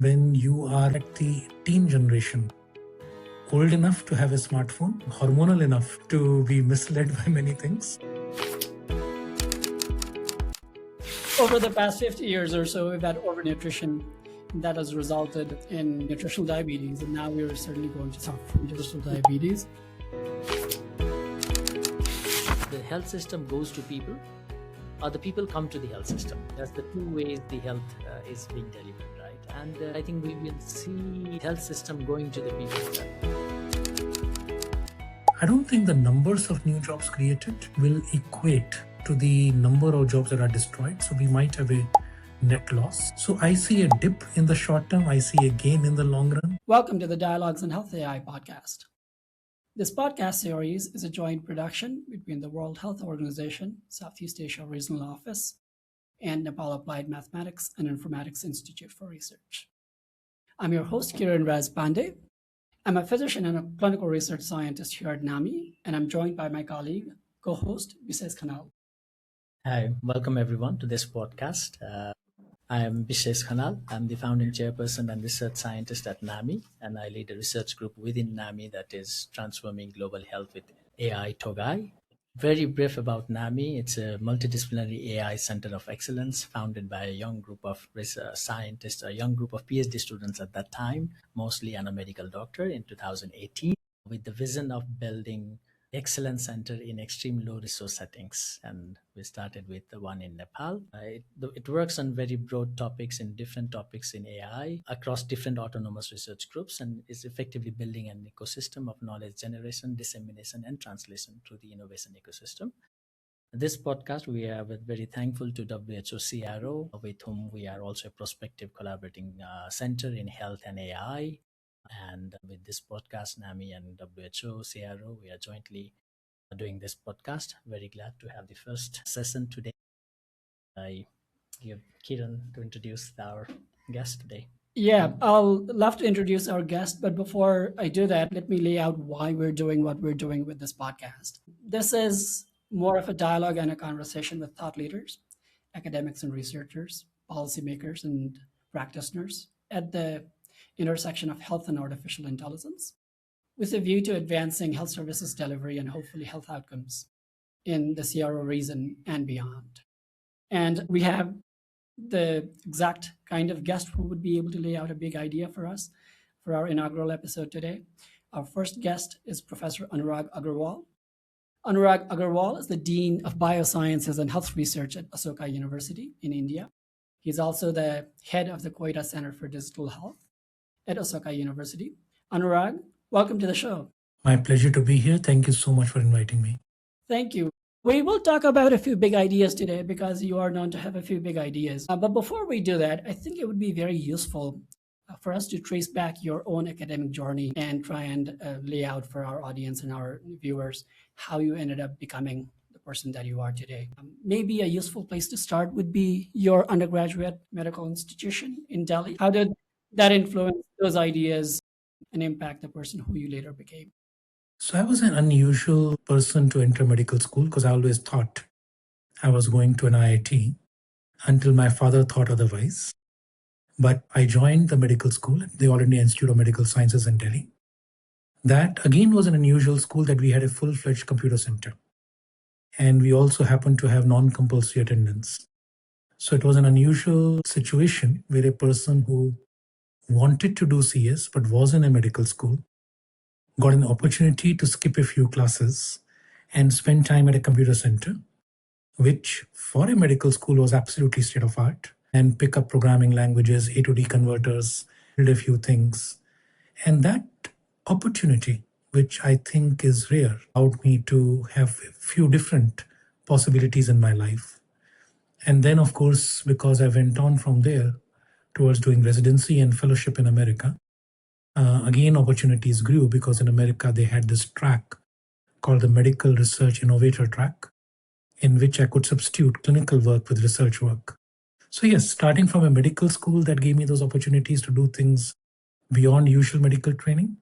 when you are at the teen generation, old enough to have a smartphone, hormonal enough to be misled by many things. Over the past 50 years or so, we've had overnutrition that has resulted in nutritional diabetes, and now we're certainly going to suffer from nutritional diabetes. The health system goes to people, or the people come to the health system. That's the two ways the health is being delivered, right? And I think we will see health system going to the people. I don't think the numbers of new jobs created will equate to the number of jobs that are destroyed. So we might have a net loss. So I see a dip in the short term. I see a gain in the long run. Welcome to the Dialogues in Health AI podcast. This podcast series is a joint production between the World Health Organization, Southeast Asia Regional Office, and Nepal Applied Mathematics and Informatics Institute for Research. I'm your host, Kiran Pandey. I'm a physician and a clinical research scientist here at NAAMII, and I'm joined by my colleague, co-host Bishesh Khanal. Hi, welcome everyone to this podcast. I am Bishesh Khanal. I'm the founding chairperson and research scientist at NAAMII, and I lead a research group within NAAMII that is transforming global health with AI TOGAI. Very brief about NAAMII. It's a multidisciplinary AI center of excellence founded by a young group of scientists, a young group of PhD students at that time, mostly and a medical doctor in 2018, with the vision of building excellence center in extreme low resource settings. And we started with the one in Nepal. It works on very broad topics in different topics in AI across different autonomous research groups, and is effectively building an ecosystem of knowledge generation, dissemination, and translation through the innovation ecosystem. This podcast, we are very thankful to WHO SEARO, with whom we are also a prospective collaborating center in health and AI. And with this podcast, NAAMII and WHO SEARO, we are jointly doing this podcast. Very glad to have the first session today. I give Kiran to introduce our guest today. Yeah, I'll love to introduce our guest, but before I do that, let me lay out why we're doing what we're doing with this podcast. This is more of a dialogue and a conversation with thought leaders, academics and researchers, policymakers and practitioners at the intersection of health and artificial intelligence, with a view to advancing health services delivery and hopefully health outcomes in the SEARO region and beyond. And we have the exact kind of guest who would be able to lay out a big idea for us for our inaugural episode today. Our first guest is Professor Anurag Agrawal. Anurag Agrawal is the Dean of Biosciences and Health Research at Ashoka University in India. He's also the head of the Koita Center for Digital Health at Ashoka University. Anurag, welcome to the show. My pleasure to be here. Thank you so much for inviting me. Thank you. We will talk about a few big ideas today because you are known to have a few big ideas. But before we do that, I think it would be very useful for us to trace back your own academic journey and try and lay out for our audience and our viewers how you ended up becoming the person that you are today. Maybe a useful place to start would be your undergraduate medical institution in Delhi. How did that influence those ideas and impact the person who you later became? So I was an unusual person to enter medical school because I always thought I was going to an IIT until my father thought otherwise. But I joined the medical school at the All India Institute of Medical Sciences in Delhi. That again was an unusual school that we had a full-fledged computer center. And we also happened to have non-compulsory attendance. So it was an unusual situation where a person who wanted to do CS but was in a medical school got an opportunity to skip a few classes and spend time at a computer center, which for a medical school was absolutely state of art, and pick up programming languages, A to D converters, build a few things. And that opportunity, which I think is rare, allowed me to have a few different possibilities in my life. And then, of course, because I went on from there towards doing residency and fellowship in America, again, opportunities grew because in America, they had this track called the Medical Research Innovator Track, in which I could substitute clinical work with research work. So yes, starting from a medical school that gave me those opportunities to do things beyond usual medical training,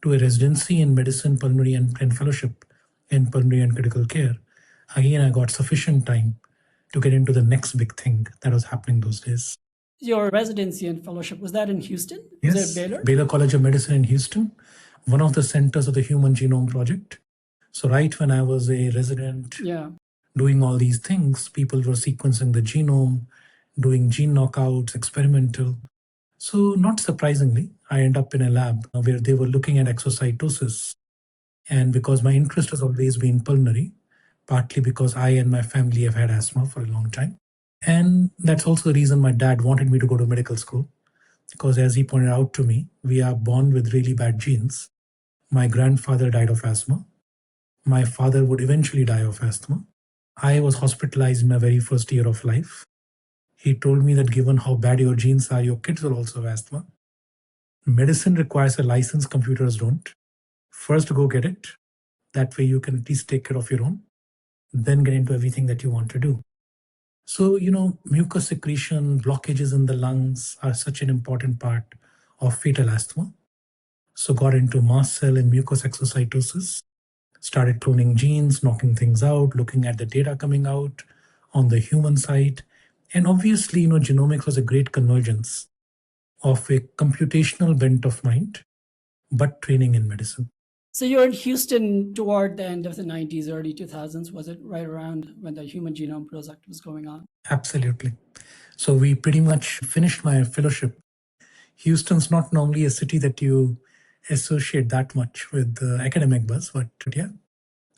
to a residency in medicine, pulmonary and fellowship in pulmonary and critical care. Again, I got sufficient time to get into the next big thing that was happening those days. Your residency and fellowship, was that in Houston? Was Yes, it Baylor? Baylor College of Medicine in Houston, one of the centers of the Human Genome Project. So right when I was a resident Yeah. doing all these things, people were sequencing the genome, doing gene knockouts, experimental. So not surprisingly, I end up in a lab where they were looking at exocytosis. And because my interest has always been pulmonary, partly because I and my family have had asthma for a long time. And that's also the reason my dad wanted me to go to medical school. Because as he pointed out to me, we are born with really bad genes. My grandfather died of asthma. My father would eventually die of asthma. I was hospitalized in my very first year of life. He told me that given how bad your genes are, your kids will also have asthma. Medicine requires a license, computers don't. First, go get it. That way, you can at least take care of your own, then get into everything that you want to do. So, mucus secretion, blockages in the lungs are such an important part of fetal asthma. So, got into mast cell and mucus exocytosis, started cloning genes, knocking things out, looking at the data coming out on the human side. And obviously, genomics was a great convergence of a computational bent of mind, but training in medicine. So you're in Houston toward the end of the 90s, early 2000s. Was it right around when the Human Genome Project was going on? Absolutely. So we pretty much finished my fellowship. Houston's not normally a city that you associate that much with academic buzz, but yeah,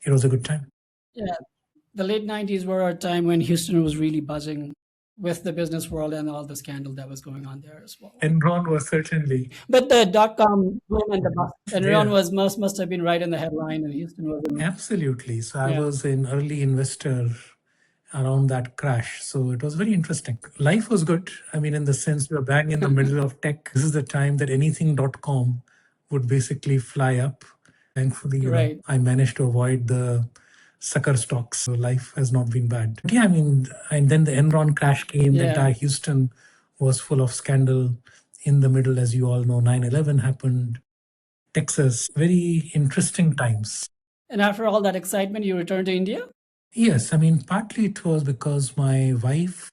it was a good time. Yeah. The late 90s were a time when Houston was really buzzing with the business world and all the scandal that was going on there as well. Enron was certainly. But the dot-com boom and the bust, Enron Yeah. must have been right in the headline, and Houston was in. Absolutely. So I Yeah. was an early investor around that crash. So it was very interesting. Life was good. I mean, in the sense we were bang in the middle of tech. This is the time that anything.com would basically fly up. Thankfully, Right. I managed to avoid the sucker stocks. So life has not been bad. But yeah, I mean, and then the Enron crash came. The Yeah. entire Houston was full of scandal. In the middle, as you all know, 9/11 happened. Texas, very interesting times. And after all that excitement, you returned to India? Yes, I mean, partly it was because my wife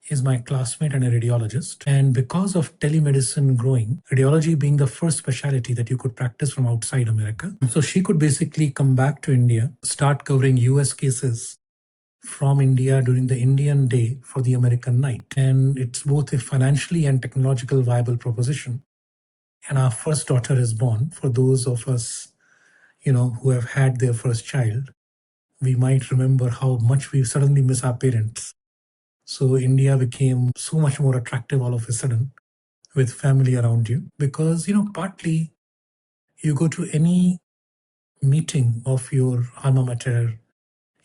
is my classmate and a radiologist. And because of telemedicine growing, radiology being the first specialty that you could practice from outside America. So she could basically come back to India, start covering US cases from India during the Indian day for the American night. And it's both a financially and technological viable proposition. And our first daughter is born. For those of us, who have had their first child, we might remember how much we suddenly miss our parents. So India became so much more attractive all of a sudden with family around you because, partly you go to any meeting of your alma mater,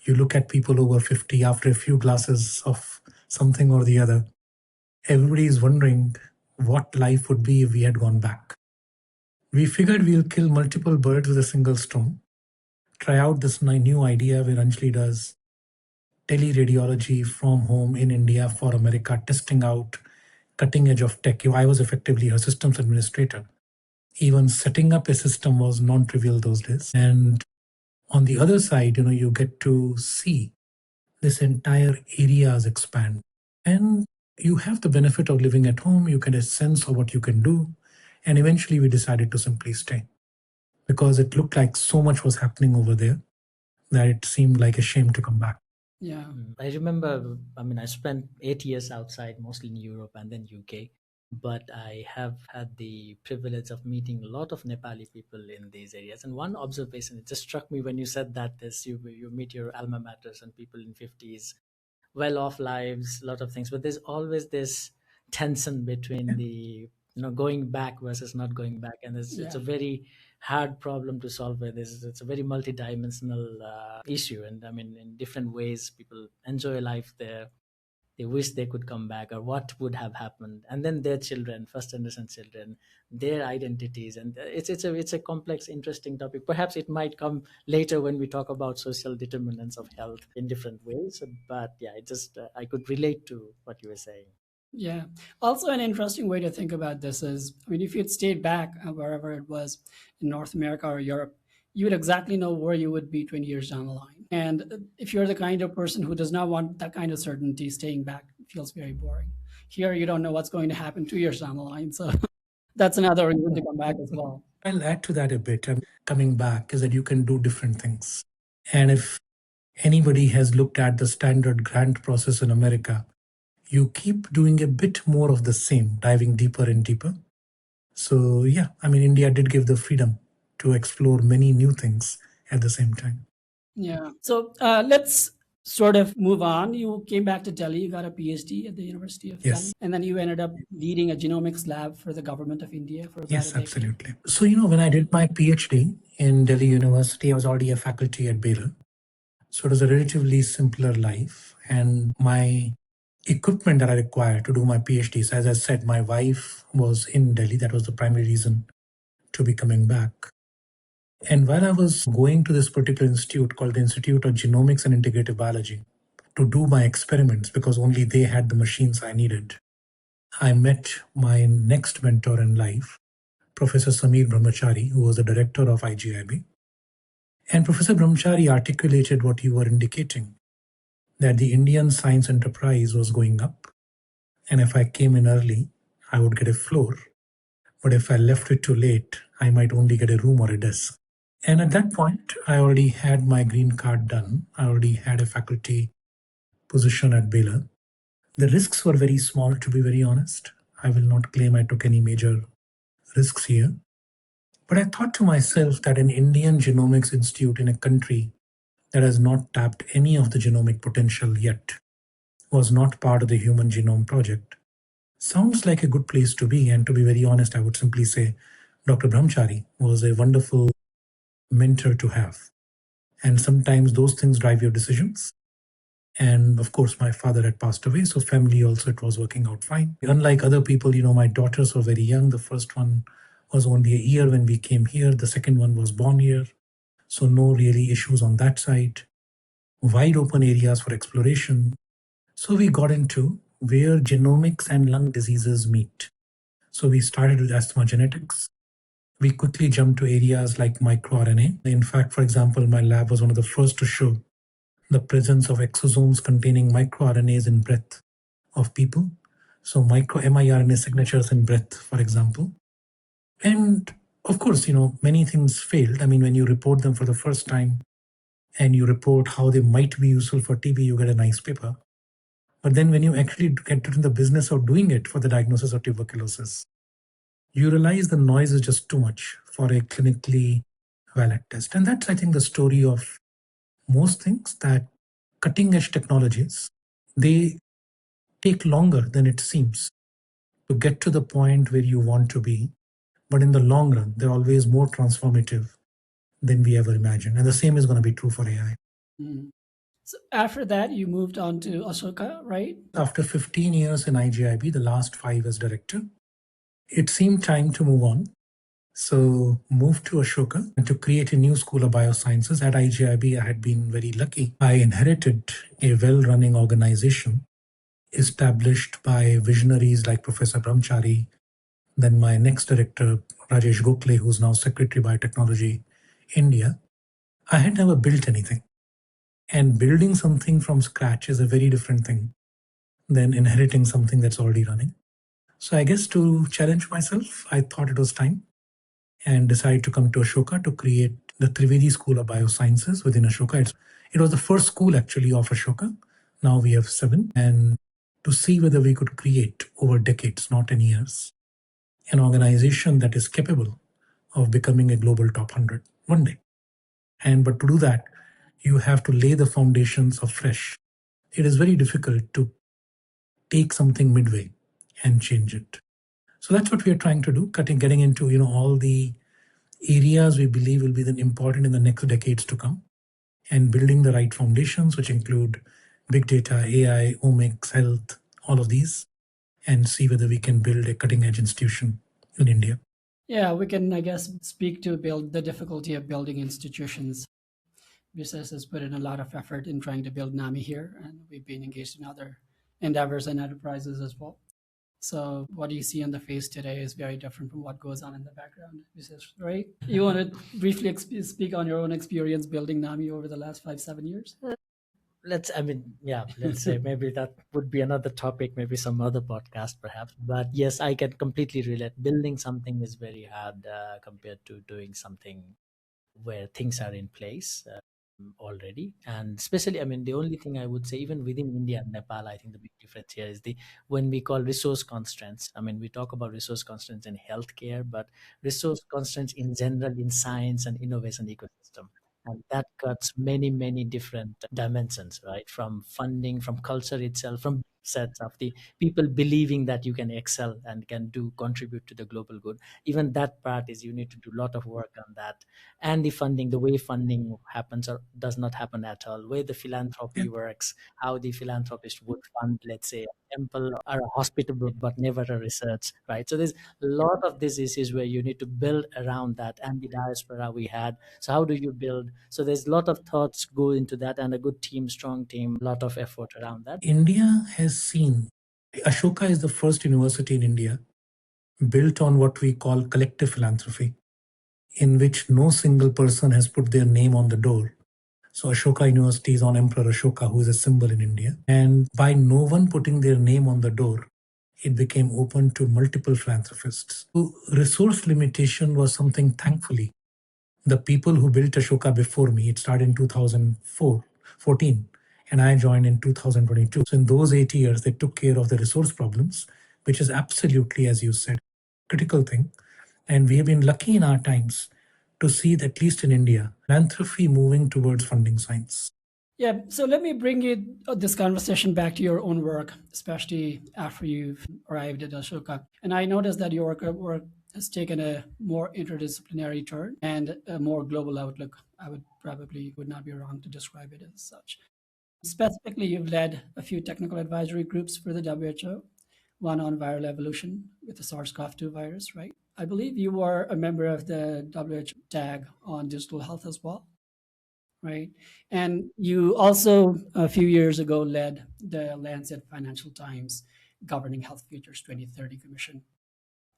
you look at people over 50 after a few glasses of something or the other. Everybody is wondering what life would be if we had gone back. We figured we'll kill multiple birds with a single stone, try out this new idea where Anjali does teleradiology from home in India for America, testing out cutting edge of tech. I was effectively her systems administrator. Even setting up a system was non-trivial those days. And on the other side, you get to see this entire areas expand. And you have the benefit of living at home. You get a sense of what you can do. And eventually we decided to simply stay because it looked like so much was happening over there that it seemed like a shame to come back. Yeah. I remember, I spent 8 years outside, mostly in Europe and then UK. But I have had the privilege of meeting a lot of Nepali people in these areas. And one observation, it just struck me when you said that this you meet your alma maters and people in 50s, well-off lives, a lot of things. But there's always this tension between the going back versus not going back, and it's a very hard problem to solve. It's a very multidimensional issue, and in different ways, people enjoy life there. They wish they could come back, or what would have happened, and then their children, first generation children, their identities, and it's a complex, interesting topic. Perhaps it might come later when we talk about social determinants of health in different ways. But yeah, it just I could relate to what you were saying. Yeah. Also, an interesting way to think about this is, if you'd stayed back wherever it was in North America or Europe, you would exactly know where you would be 20 years down the line. And if you're the kind of person who does not want that kind of certainty, staying back feels very boring. Here, you don't know what's going to happen 2 years down the line. So that's another reason to come back as well. I'll add to that a bit. Coming back is that you can do different things. And if anybody has looked at the standard grant process in America, you keep doing a bit more of the same, diving deeper and deeper. So yeah, India did give the freedom to explore many new things at the same time. Yeah. So let's sort of move on. You came back to Delhi, you got a PhD at the University of Yes. Delhi, and then you ended up leading a genomics lab for the government of India for about Yes, a decade. absolutely. So, when I did my PhD in Delhi University, I was already a faculty at Baylor. So it was a relatively simpler life. And my equipment that I required to do my PhD, so as I said, my wife was in Delhi. That was the primary reason to be coming back. And while I was going to this particular institute called the Institute of Genomics and Integrative Biology to do my experiments, because only they had the machines I needed, I met my next mentor in life, Professor Sameer Brahmachari, who was the director of IGIB. And Professor Brahmachari articulated what you were indicating, that the Indian science enterprise was going up. And if I came in early, I would get a floor. But if I left it too late, I might only get a room or a desk. And at that point, I already had my green card done. I already had a faculty position at Baylor. The risks were very small, to be very honest. I will not claim I took any major risks here. But I thought to myself that an Indian genomics institute in a country that has not tapped any of the genomic potential yet, was not part of the Human Genome Project, sounds like a good place to be. And to be very honest, I would simply say Dr. Brahmachari was a wonderful mentor to have. And sometimes those things drive your decisions. And of course, my father had passed away, so family also, it was working out fine. Unlike other people, my daughters were very young. The first one was only a year when we came here. The second one was born here. So no really issues on that side. Wide open areas for exploration. So we got into where genomics and lung diseases meet. So we started with asthma genetics. We quickly jumped to areas like microRNA. In fact, for example, my lab was one of the first to show the presence of exosomes containing microRNAs in breath of people. So micro miRNA signatures in breath, for example. And of course, many things failed. When you report them for the first time and you report how they might be useful for TB, you get a nice paper. But then when you actually get to the business of doing it for the diagnosis of tuberculosis, you realize the noise is just too much for a clinically valid test. And that's, I think, the story of most things, that cutting edge technologies, they take longer than it seems to get to the point where you want to be. But in the long run, they're always more transformative than we ever imagined. And the same is going to be true for AI. Mm. So after that, you moved on to Ashoka, right? After 15 years in IGIB, the last 5 as director, it seemed time to move on. So moved to Ashoka to create a new school of biosciences. At IGIB, I had been very lucky. I inherited a well-running organization established by visionaries like Professor Brahmachari, then my next director, Rajesh Gokhale, who's now Secretary Biotechnology, India. I had never built anything. And building something from scratch is a very different thing than inheriting something that's already running. So I guess to challenge myself, I thought it was time and decided to come to Ashoka to create the Trivedi School of Biosciences within Ashoka. It was the first school actually of Ashoka. Now we have 7. And to see whether we could create over decades, not in years, an organization that is capable of becoming a global top 100 one day. But to do that, you have to lay the foundations afresh. It is very difficult to take something midway and change it. So that's what we are trying to do, getting into all the areas we believe will be then important in the next decades to come, and building the right foundations, which include big data, AI, omics, health, all of these, and see whether we can build a cutting edge institution in India. Yeah, we can, I guess, speak to build the difficulty of building institutions. Bishesh has put in a lot of effort in trying to build NAAMII here, and we've been engaged in other endeavors and enterprises as well. So what you see on the face today is very different from what goes on in the background, right? You want to briefly speak on your own experience building NAAMII over the last 5-7 years? let's say maybe that would be another topic, maybe some other podcast perhaps. But yes, I can completely relate. Building something is very hard compared to doing something where things are in place already. And especially, the only thing I would say, even within India and Nepal, I think the big difference here is the when we call resource constraints. We talk about resource constraints in healthcare, but resource constraints in general in science and innovation ecosystem. And that cuts many, many different dimensions, right? From funding, from culture itself, from sets of the people believing that you can excel and can do contribute to the global good. Even that part is you need to do a lot of work on that. And the funding, the way funding happens or does not happen at all, where the philanthropy works, how the philanthropist would fund, let's say, a temple or a hospital, but never a research, right? So there's a lot of these issues where you need to build around that, and the diaspora we had. So how do you build? So there's a lot of thoughts go into that, and a good team, strong team, a lot of effort around that. India has seen, Ashoka is the first university in India built on what we call collective philanthropy, in which no single person has put their name on the door. So Ashoka University is on Emperor Ashoka, who is a symbol in India. And by no one putting their name on the door, it became open to multiple philanthropists. So resource limitation was something, thankfully, the people who built Ashoka before me, it started in 2014, and I joined in 2022. So in those 8 years, they took care of the resource problems, which is absolutely, as you said, critical thing. And we have been lucky in our times to see that, at least in India, philanthropy moving towards funding science. Yeah, so let me bring you this conversation back to your own work, especially after you've arrived at Ashoka. And I noticed that your work has taken a more interdisciplinary turn and a more global outlook. I would not be wrong to describe it as such. Specifically, you've led a few technical advisory groups for the WHO, one on viral evolution with the SARS-CoV-2 virus, right? I believe you were a member of the WHO tag on digital health as well, right? And you also, a few years ago, led the Lancet Financial Times Governing Health Futures 2030 Commission,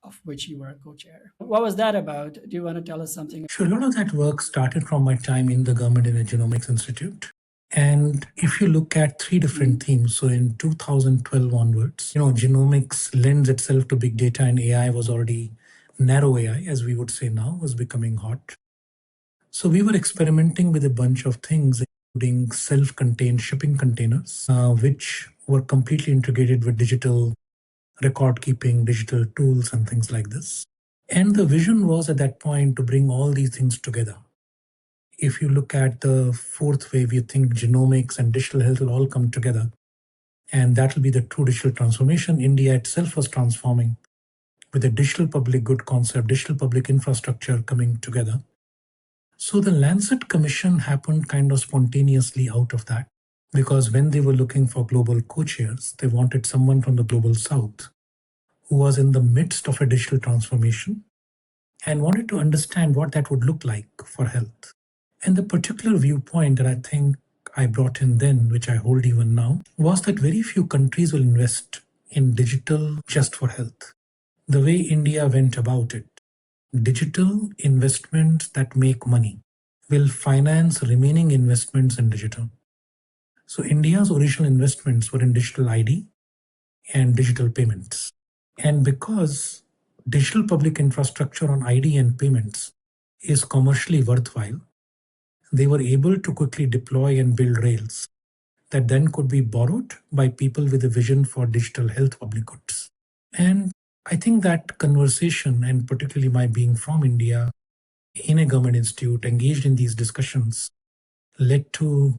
of which you were a co-chair. What was that about? Do you want to tell us something? Sure, a lot of that work started from my time in the government in a genomics institute. And if you look at three different themes, so in 2012 onwards, genomics lends itself to big data, and AI was already, narrow AI, as we would say now, was becoming hot. So we were experimenting with a bunch of things, including self-contained shipping containers, which were completely integrated with digital record keeping, digital tools, and things like this. And the vision was at that point to bring all these things together. If you look at the fourth wave, you think genomics and digital health will all come together. And that will be the true digital transformation. India itself was transforming with a digital public good concept, digital public infrastructure coming together. So the Lancet Commission happened kind of spontaneously out of that, because when they were looking for global co-chairs, they wanted someone from the global south who was in the midst of a digital transformation and wanted to understand what that would look like for health. And the particular viewpoint that I think I brought in then, which I hold even now, was that very few countries will invest in digital just for health. The way India went about it, digital investments that make money will finance remaining investments in digital. So India's original investments were in digital ID and digital payments. And because digital public infrastructure on ID and payments is commercially worthwhile, they were able to quickly deploy and build rails that then could be borrowed by people with a vision for digital health public goods. And I think that conversation, and particularly my being from India in a government institute engaged in these discussions, led to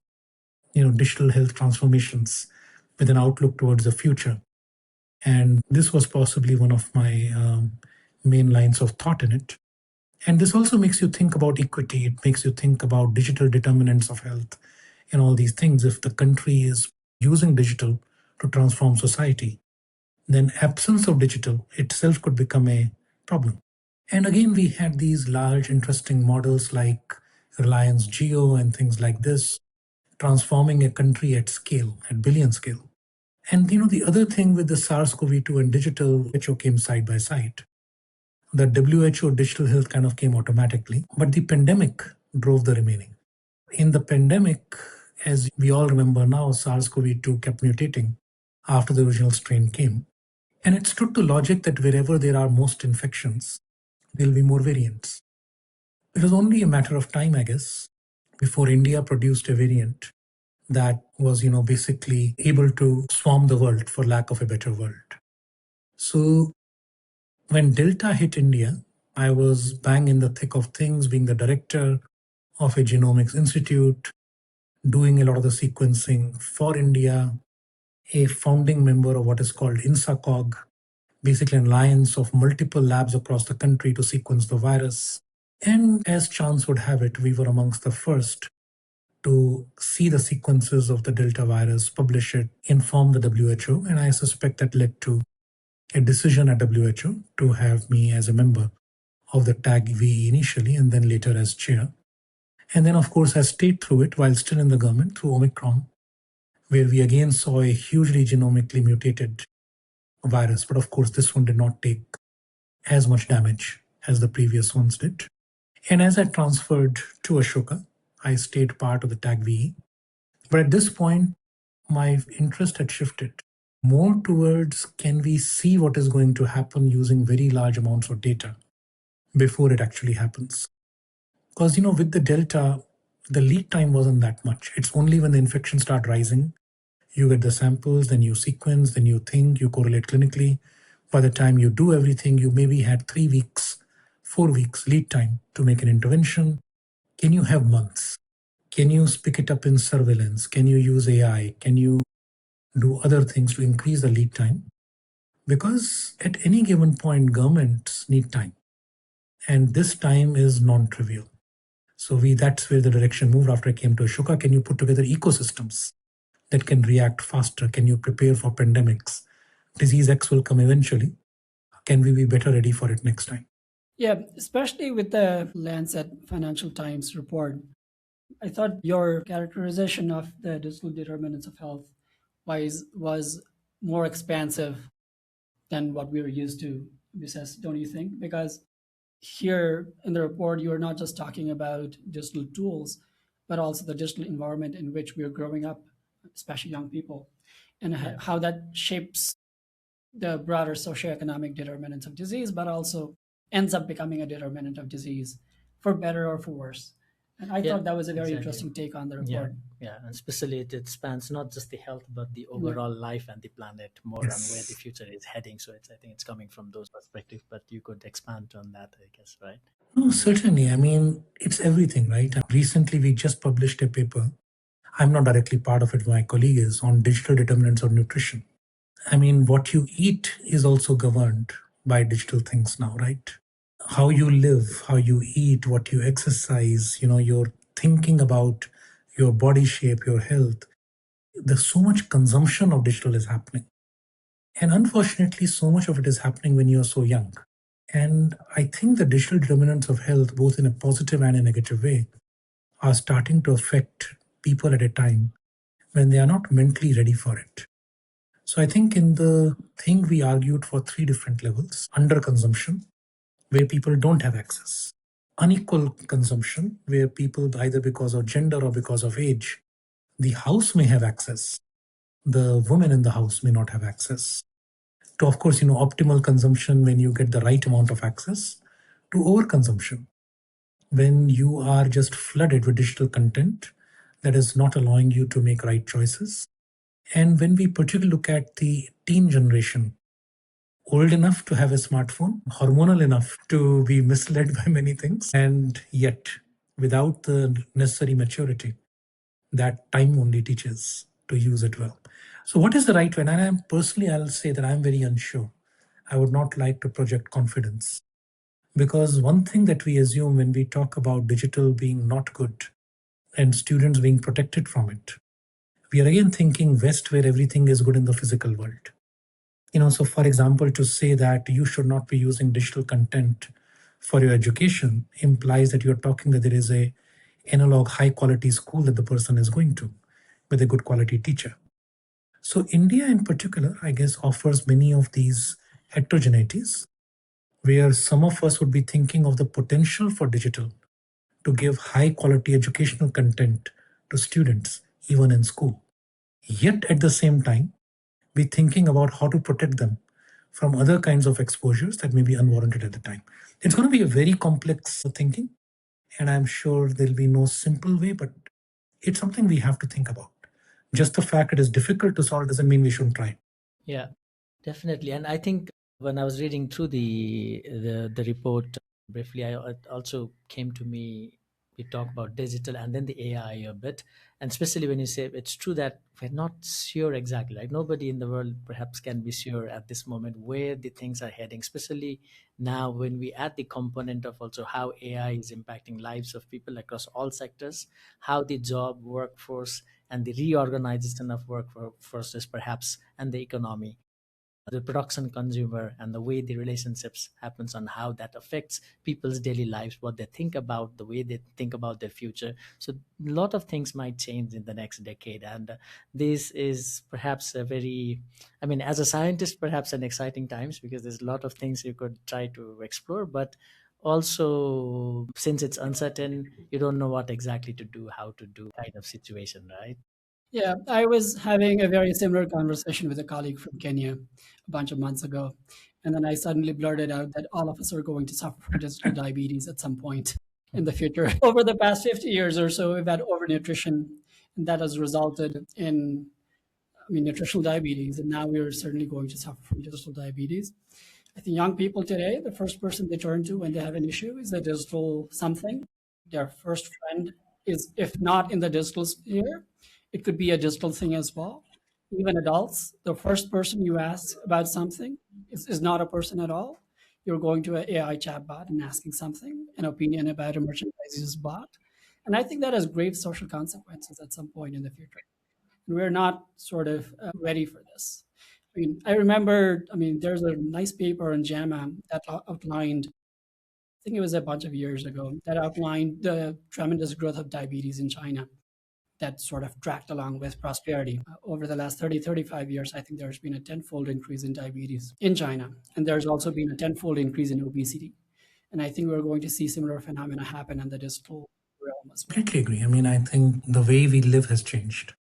digital health transformations with an outlook towards the future. And this was possibly one of my main lines of thought in it. And this also makes you think about equity. It makes you think about digital determinants of health and all these things. If the country is using digital to transform society, then absence of digital itself could become a problem. And again, we had these large, interesting models like Reliance Geo and things like this, transforming a country at scale, at billion scale. And the other thing with the SARS-CoV-2 and digital, WHO came side by side. The WHO digital health kind of came automatically, but the pandemic drove the remaining. In the pandemic, as we all remember now, SARS-CoV-2 kept mutating after the original strain came. And it stood to logic that wherever there are most infections, there'll be more variants. It was only a matter of time, I guess, before India produced a variant that was, basically able to swarm the world, for lack of a better word. So when Delta hit India, I was bang in the thick of things, being the director of a genomics institute, doing a lot of the sequencing for India, a founding member of what is called INSACOG, basically an alliance of multiple labs across the country to sequence the virus. And as chance would have it, we were amongst the first to see the sequences of the Delta virus, publish it, inform the WHO, and I suspect that led to a decision at WHO to have me as a member of the TAG VE initially, and then later as chair. And then, of course, I stayed through it while still in the government through Omicron, where we again saw a hugely genomically mutated virus. But of course, this one did not take as much damage as the previous ones did. And as I transferred to Ashoka, I stayed part of the TAG VE. But at this point, my interest had shifted more towards, can we see what is going to happen using very large amounts of data before it actually happens? Because, with the Delta, the lead time wasn't that much. It's only when the infections start rising, you get the samples, then you sequence, then you think, you correlate clinically. By the time you do everything, you maybe had 3 weeks, 4 weeks lead time to make an intervention. Can you have months? Can you pick it up in surveillance? Can you use AI? Can you do other things to increase the lead time? Because at any given point, governments need time. And this time is non-trivial. So that's where the direction moved after I came to Ashoka. Can you put together ecosystems that can react faster? Can you prepare for pandemics? Disease X will come eventually. Can we be better ready for it next time? Yeah, especially with the Lancet Financial Times report, I thought your characterization of the digital determinants of health was more expansive than what we were used to, Bishesh, don't you think? Because here in the report, you're not just talking about digital tools, but also the digital environment in which we're growing up, especially young people, and how that shapes the broader socioeconomic determinants of disease, but also ends up becoming a determinant of disease, for better or for worse. And I thought that was a very interesting take on the report. Yeah, and especially it spans not just the health, but the overall life and the planet more on where the future is heading. So I think it's coming from those perspectives, but you could expand on that, I guess, right? No, certainly. I mean, it's everything, right? Recently, we just published a paper. I'm not directly part of it, my colleague is, on digital determinants of nutrition. I mean, what you eat is also governed by digital things now, right? How you live, how you eat, what you exercise, you're thinking about your body shape, your health. There's so much consumption of digital is happening. And unfortunately, so much of it is happening when you're so young. And I think the digital determinants of health, both in a positive and a negative way, are starting to affect people at a time when they are not mentally ready for it. So I think in the thing we argued for 3 different levels: underconsumption, where people don't have access; unequal consumption, where people, either because of gender or because of age, the house may have access, the woman in the house may not have access; to, of course, optimal consumption, when you get the right amount of access; to overconsumption, when you are just flooded with digital content that is not allowing you to make right choices. And when we particularly look at the teen generation, old enough to have a smartphone, hormonal enough to be misled by many things, and yet without the necessary maturity that time only teaches to use it well. So what is the right way? And I'll say that I'm very unsure. I would not like to project confidence, because one thing that we assume when we talk about digital being not good and students being protected from it, we are again thinking West, where everything is good in the physical world. So for example, to say that you should not be using digital content for your education implies that you're talking that there is a analog high quality school that the person is going to with a good quality teacher. So India in particular, I guess, offers many of these heterogeneities, where some of us would be thinking of the potential for digital to give high quality educational content to students, even in school. Yet at the same time, be thinking about how to protect them from other kinds of exposures that may be unwarranted at the time. It's going to be a very complex thinking, and I'm sure there'll be no simple way, but it's something we have to think about. Just the fact it is difficult to solve doesn't mean we shouldn't try. Yeah, definitely. And I think when I was reading through the report briefly, it also came to me. We talk about digital and then the AI a bit, and especially when you say it's true that we're not sure exactly, right? Nobody in the world perhaps can be sure at this moment where the things are heading, especially now when we add the component of also how AI is impacting lives of people across all sectors, how the job workforce and the reorganization of workforces perhaps, and the economy, the production consumer, and the way the relationships happens on how that affects people's daily lives, what they think about, the way they think about their future. So a lot of things might change in the next decade, and this is perhaps a very, I mean, as a scientist, perhaps an exciting times, because there's a lot of things you could try to explore, but also since it's uncertain, you don't know what exactly to do, how to do, kind of situation, right? Yeah, I was having a very similar conversation with a colleague from Kenya a bunch of months ago. And then I suddenly blurted out that all of us are going to suffer from digital diabetes at some point in the future. Over the past 50 years or so, we've had overnutrition, and that has resulted in, I mean, nutritional diabetes. And now we're certainly going to suffer from digital diabetes. I think young people today, the first person they turn to when they have an issue is a digital something. Their first friend is, if not in the digital sphere, it could be a digital thing as well. Even adults, the first person you ask about something is not a person at all. You're going to an AI chatbot and asking something, an opinion about a merchandises bot. And I think that has grave social consequences at some point in the future. And we're not sort of ready for this. I mean, I remember, I mean, there's a nice paper in JAMA that outlined, I think it was a bunch of years ago, that outlined the tremendous growth of diabetes in China that sort of tracked along with prosperity. Over the last 30, 35 years, I think there's been a tenfold increase in diabetes in China. And there's also been a tenfold increase in obesity. And I think we're going to see similar phenomena happen in the digital realm as well. Completely agree. I mean, I think the way we live has changed,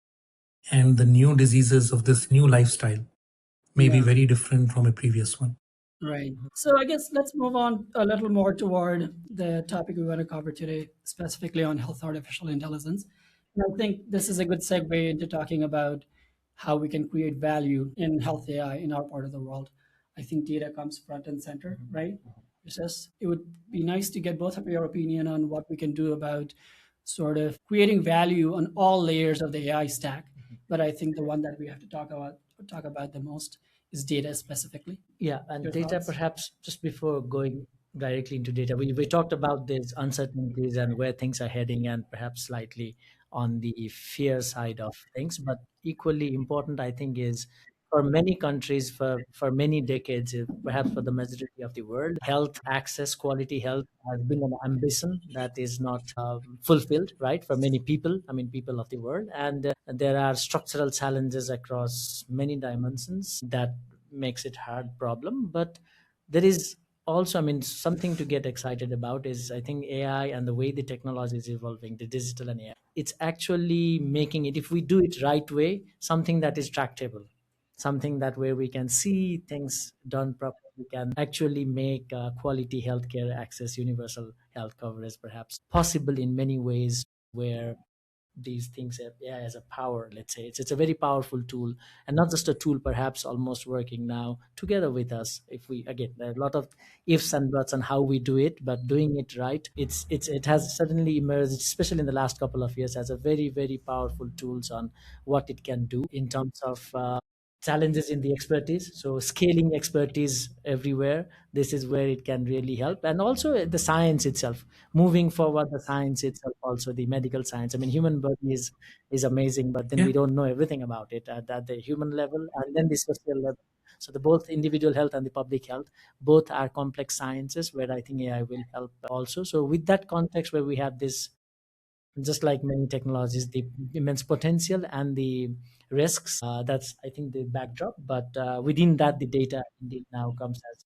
and the new diseases of this new lifestyle may be Yeah. very different from a previous one. Right. So I guess let's move on a little more toward the topic we want to cover today, specifically on health artificial intelligence. And I think this is a good segue into talking about how we can create value in health AI in our part of the world. I think data comes front and center, right? It would be nice to get both of your opinion on what we can do about sort of creating value on all layers of the AI stack. But I think the one that we have to talk about the most is data specifically. Yeah, and Your data, thoughts? perhaps just before going directly into data, we talked about these uncertainties and where things are heading, and perhaps slightly on the fear side of things. But equally important, I think, is for many countries, for many decades, perhaps for the majority of the world, health access, quality health has been an ambition that is not fulfilled, right? For many people, I mean, people of the world. And there are structural challenges across many dimensions that makes it hard problem. But there is also, I mean, something to get excited about is, I think, AI and the way the technology is evolving, the digital and AI, it's actually making it, if we do it right way, something that is tractable, something that where we can see things done properly, we can actually make quality healthcare access, universal health coverage perhaps possible in many ways, where these things have AI as a power, let's say it's a very powerful tool, and not just a tool, perhaps almost working now together with us. If we, again, there are a lot of ifs and buts on how we do it, but doing it right, it has suddenly emerged, especially in the last couple of years, as a very, very powerful tools on what it can do in terms of challenges in the expertise. So scaling expertise everywhere, this is where it can really help. And also the science itself, moving forward, the science itself, also the medical science. I mean, human body is amazing, but then Yeah, we don't know everything about it at the human level, and then the social level. So the both individual health and the public health, both are complex sciences where I think AI will help also. So with that context, where we have this, just like many technologies, the immense potential and the risks, that's, I think, the backdrop. But within that, the data indeed now comes as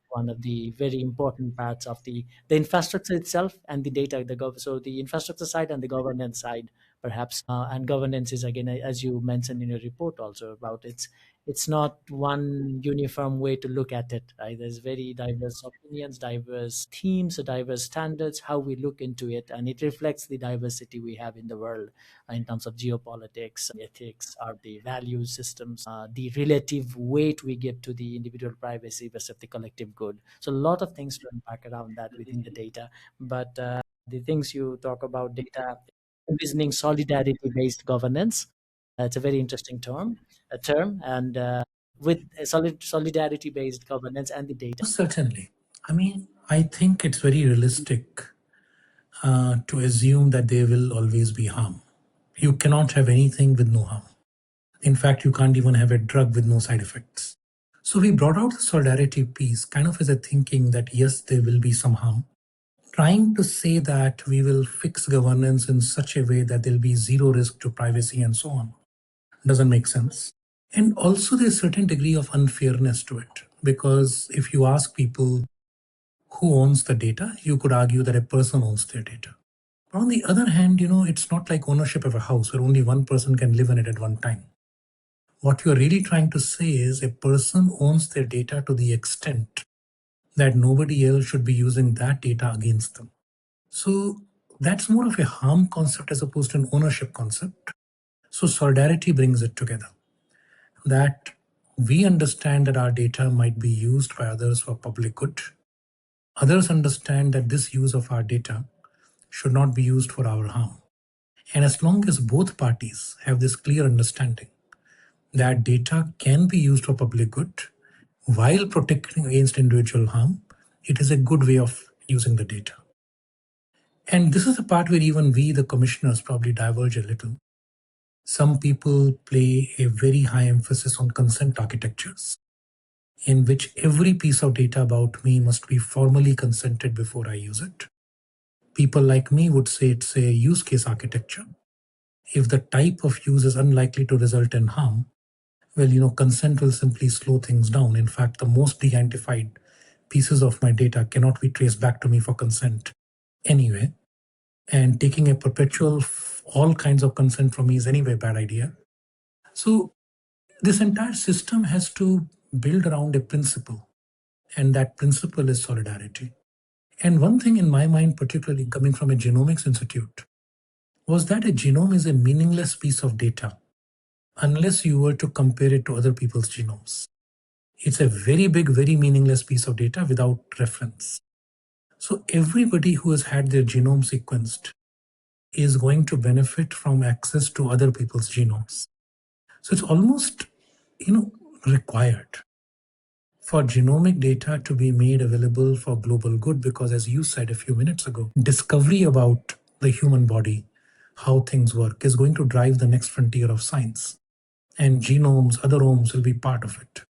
one of the very important parts of the infrastructure itself, and the data, so the infrastructure side and the governance side perhaps. And governance is, again, as you mentioned in your report also, about it's not one uniform way to look at it, right? There's very diverse opinions, diverse themes, diverse standards, how we look into it, and it reflects the diversity we have in the world in terms of geopolitics, ethics, or the value systems, the relative weight we give to the individual privacy versus the collective good. So a lot of things to unpack around that within the data. But the things you talk about, data envisioning solidarity-based governance, it's a very interesting term, and with a solidarity-based governance and the data. Certainly. I mean, I think it's very realistic to assume that there will always be harm. You cannot have anything with no harm. In fact, you can't even have a drug with no side effects. So we brought out the solidarity piece kind of as a thinking that yes, there will be some harm. Trying to say that we will fix governance in such a way that there'll be zero risk to privacy and so on doesn't make sense. And also there's a certain degree of unfairness to it, because if you ask people who owns the data, you could argue that a person owns their data. But on the other hand, it's not like ownership of a house where only one person can live in it at one time. What you're really trying to say is a person owns their data to the extent that nobody else should be using that data against them. So that's more of a harm concept as opposed to an ownership concept. So solidarity brings it together. That we understand that our data might be used by others for public good. Others understand that this use of our data should not be used for our harm. And as long as both parties have this clear understanding that data can be used for public good while protecting against individual harm, it is a good way of using the data. And this is the part where even we, the commissioners, probably diverge a little. Some people play a very high emphasis on consent architectures, in which every piece of data about me must be formally consented before I use it. People like me would say it's a use case architecture. If the type of use is unlikely to result in harm, well, consent will simply slow things down. In fact, the most de-identified pieces of my data cannot be traced back to me for consent anyway. And taking a perpetual all kinds of consent from me is anyway a bad idea. So this entire system has to build around a principle, and that principle is solidarity. And one thing in my mind, particularly coming from a genomics institute, was that a genome is a meaningless piece of data unless you were to compare it to other people's genomes. It's a very big, very meaningless piece of data without reference. So everybody who has had their genome sequenced is going to benefit from access to other people's genomes. So it's almost, required for genomic data to be made available for global good, because as you said a few minutes ago, discovery about the human body, how things work, is going to drive the next frontier of science. And genomes, other omes will be part of it.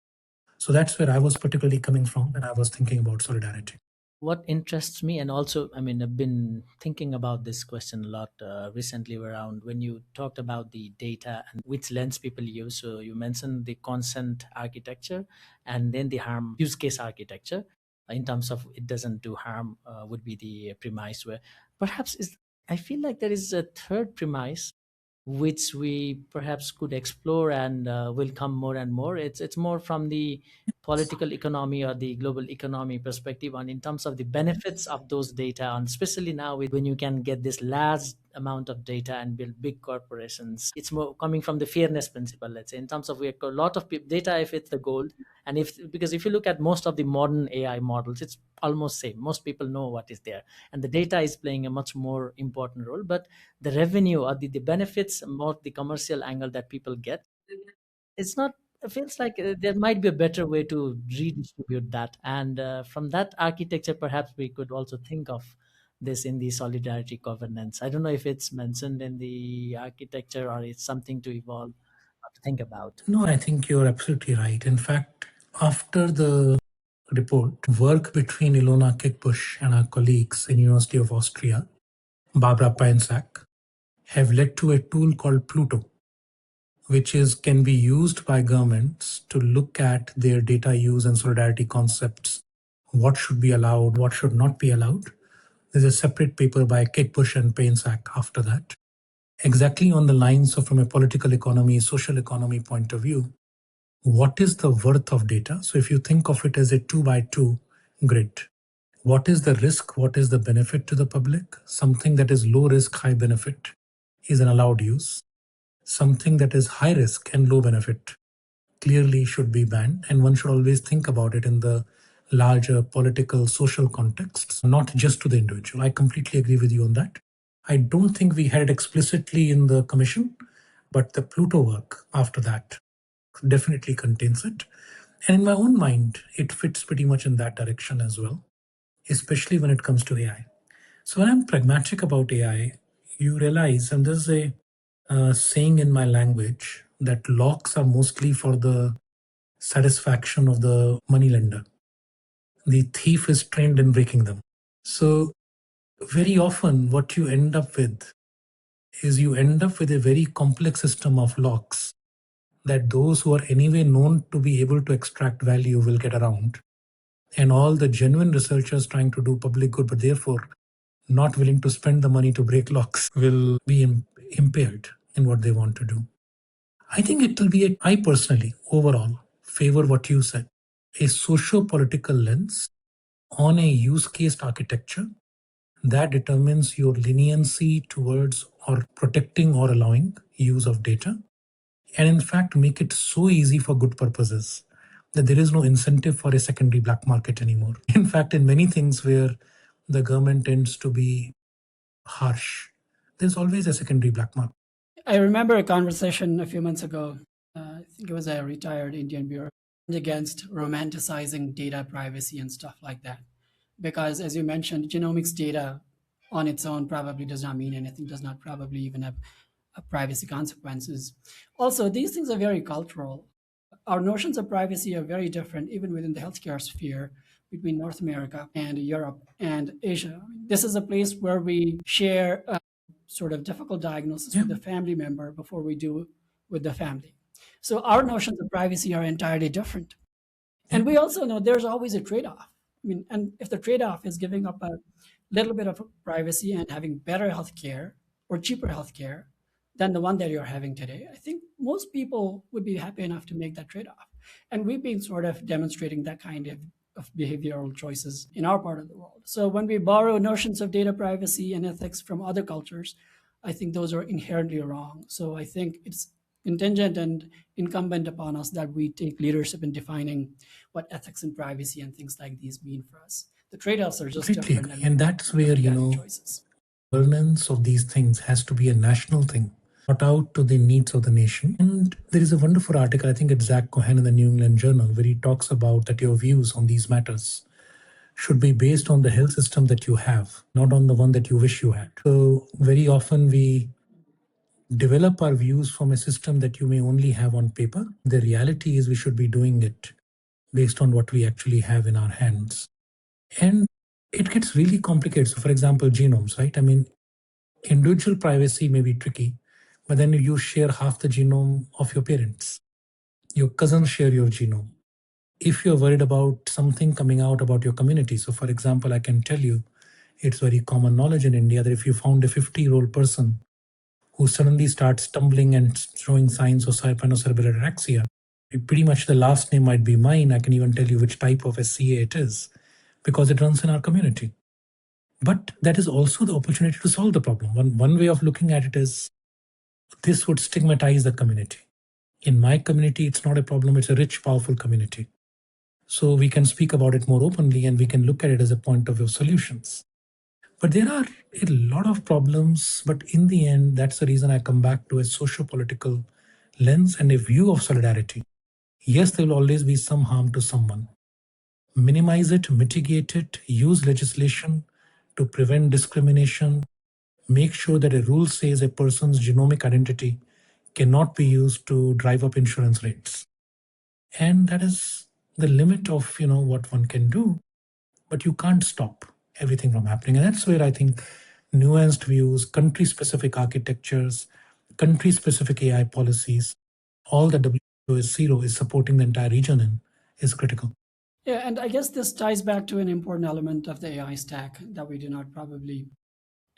So that's where I was particularly coming from when I was thinking about solidarity. What interests me, and also, I've been thinking about this question a lot recently around when you talked about the data and which lens people use. So you mentioned the consent architecture and then the harm use case architecture. In terms of it doesn't do harm would be the premise, where perhaps I feel like there is a third premise which we perhaps could explore and will come more and more. It's more from the political economy or the global economy perspective on in terms of the benefits of those data, and especially now when you can get this large amount of data and build big corporations. It's more coming from the fairness principle, let's say, in terms of we have a lot of data if it's the gold. And because if you look at most of the modern AI models, it's almost same. Most people know what is there, and the data is playing a much more important role. But the revenue or the benefits, more the commercial angle that people get, it's not, it feels like there might be a better way to redistribute that. And from that architecture, perhaps we could also think of this in the solidarity governance. I don't know if it's mentioned in the architecture or it's something to evolve or to think about. No, I think you're absolutely right. In fact, after the report, work between Ilona Kickbush and our colleagues in University of Austria, Barbara Peinsack, have led to a tool called Pluto, which can be used by governments to look at their data use and solidarity concepts. What should be allowed, what should not be allowed. There's a separate paper by Kickbush and Peinsack after that. exactly on the lines of from a political economy, social economy point of view, what is the worth of data? So if you think of it as a 2 by 2 grid, what is the risk? What is the benefit to the public? Something that is low risk, high benefit is an allowed use. Something that is high risk and low benefit clearly should be banned. And one should always think about it in the larger political, social contexts, not just to the individual. I completely agree with you on that. I don't think we had it explicitly in the commission, but the Pluto work after that definitely contains it. And in my own mind, it fits pretty much in that direction as well, especially when it comes to AI. So when I'm pragmatic about AI, you realize, and there's a saying in my language that locks are mostly for the satisfaction of the moneylender. The thief is trained in breaking them. So very often what you end up with is you end up with a very complex system of locks that those who are anyway known to be able to extract value will get around. And all the genuine researchers trying to do public good, but therefore not willing to spend the money to break locks, will be impaired in what they want to do. I think it will be, I personally, overall, favor what you said, a socio-political lens on a use case architecture that determines your leniency towards or protecting or allowing use of data, and in fact make it so easy for good purposes that there is no incentive for a secondary black market anymore. In fact, in many things where the government tends to be harsh, there's always a secondary black market. I remember a conversation a few months ago. I think it was a retired Indian bureau against romanticizing data privacy and stuff like that. Because as you mentioned, genomics data on its own probably does not mean anything, does not probably even have privacy consequences. Also, these things are very cultural. Our notions of privacy are very different, even within the healthcare sphere, between North America and Europe and Asia. This is a place where we share a sort of difficult diagnosis with the family member before we do with the family. So our notions of privacy are entirely different. And we also know there's always a trade-off. I mean, and if the trade-off is giving up a little bit of privacy and having better healthcare or cheaper healthcare than the one that you're having today, I think most people would be happy enough to make that trade-off. And we've been sort of demonstrating that kind of behavioral choices in our part of the world. So when we borrow notions of data privacy and ethics from other cultures, I think those are inherently wrong. So I think it's contingent and incumbent upon us that we take leadership in defining what ethics and privacy and things like these mean for us. The trade-offs are just different. And that's where, choices. Governance of these things has to be a national thing, not out to the needs of the nation. And there is a wonderful article, I think it's Zach Cohen in the New England Journal, where he talks about that your views on these matters should be based on the health system that you have, not on the one that you wish you had. So very often we develop our views from a system that you may only have on paper. The reality is we should be doing it based on what we actually have in our hands. And it gets really complicated. So for example, genomes, right? I mean, individual privacy may be tricky, but then you share half the genome of your parents. Your cousins share your genome. If you're worried about something coming out about your community, so for example, I can tell you, it's very common knowledge in India that if you found a 50-year-old person who suddenly starts stumbling and showing signs of spinocerebellar ataxia, pretty much the last name might be mine. I can even tell you which type of SCA it is because it runs in our community. But that is also the opportunity to solve the problem. One way of looking at it is this would stigmatize the community. In my community, it's not a problem. It's a rich, powerful community. So we can speak about it more openly and we can look at it as a point of view of solutions. But there are a lot of problems. But in the end, that's the reason I come back to a socio-political lens and a view of solidarity. Yes, there will always be some harm to someone. Minimize it, mitigate it, use legislation to prevent discrimination, make sure that a rule says a person's genomic identity cannot be used to drive up insurance rates. And that is the limit of what one can do, but you can't stop everything from happening. And that's where I think nuanced views, country-specific architectures, country-specific AI policies, all that WHO is SEARO is supporting the entire region in is critical. Yeah, and I guess this ties back to an important element of the AI stack that we do not probably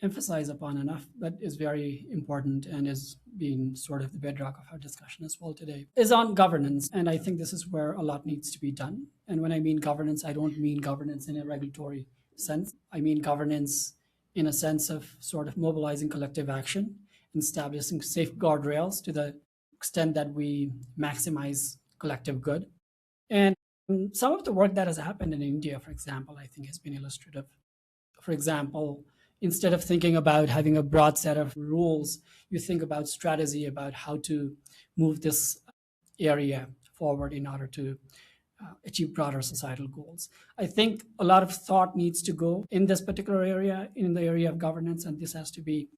emphasize upon enough, but is very important and is being sort of the bedrock of our discussion as well today, is on governance. And I think this is where a lot needs to be done. And when I mean governance, I don't mean governance in a regulatory sense. I mean governance in a sense of sort of mobilizing collective action, establishing safeguard rails to the extent that we maximize collective good. And some of the work that has happened in India, for example, I think has been illustrative. For example, instead of thinking about having a broad set of rules, you think about strategy about how to move this area forward in order to achieve broader societal goals. I think a lot of thought needs to go in this particular area, in the area of governance, and this has to be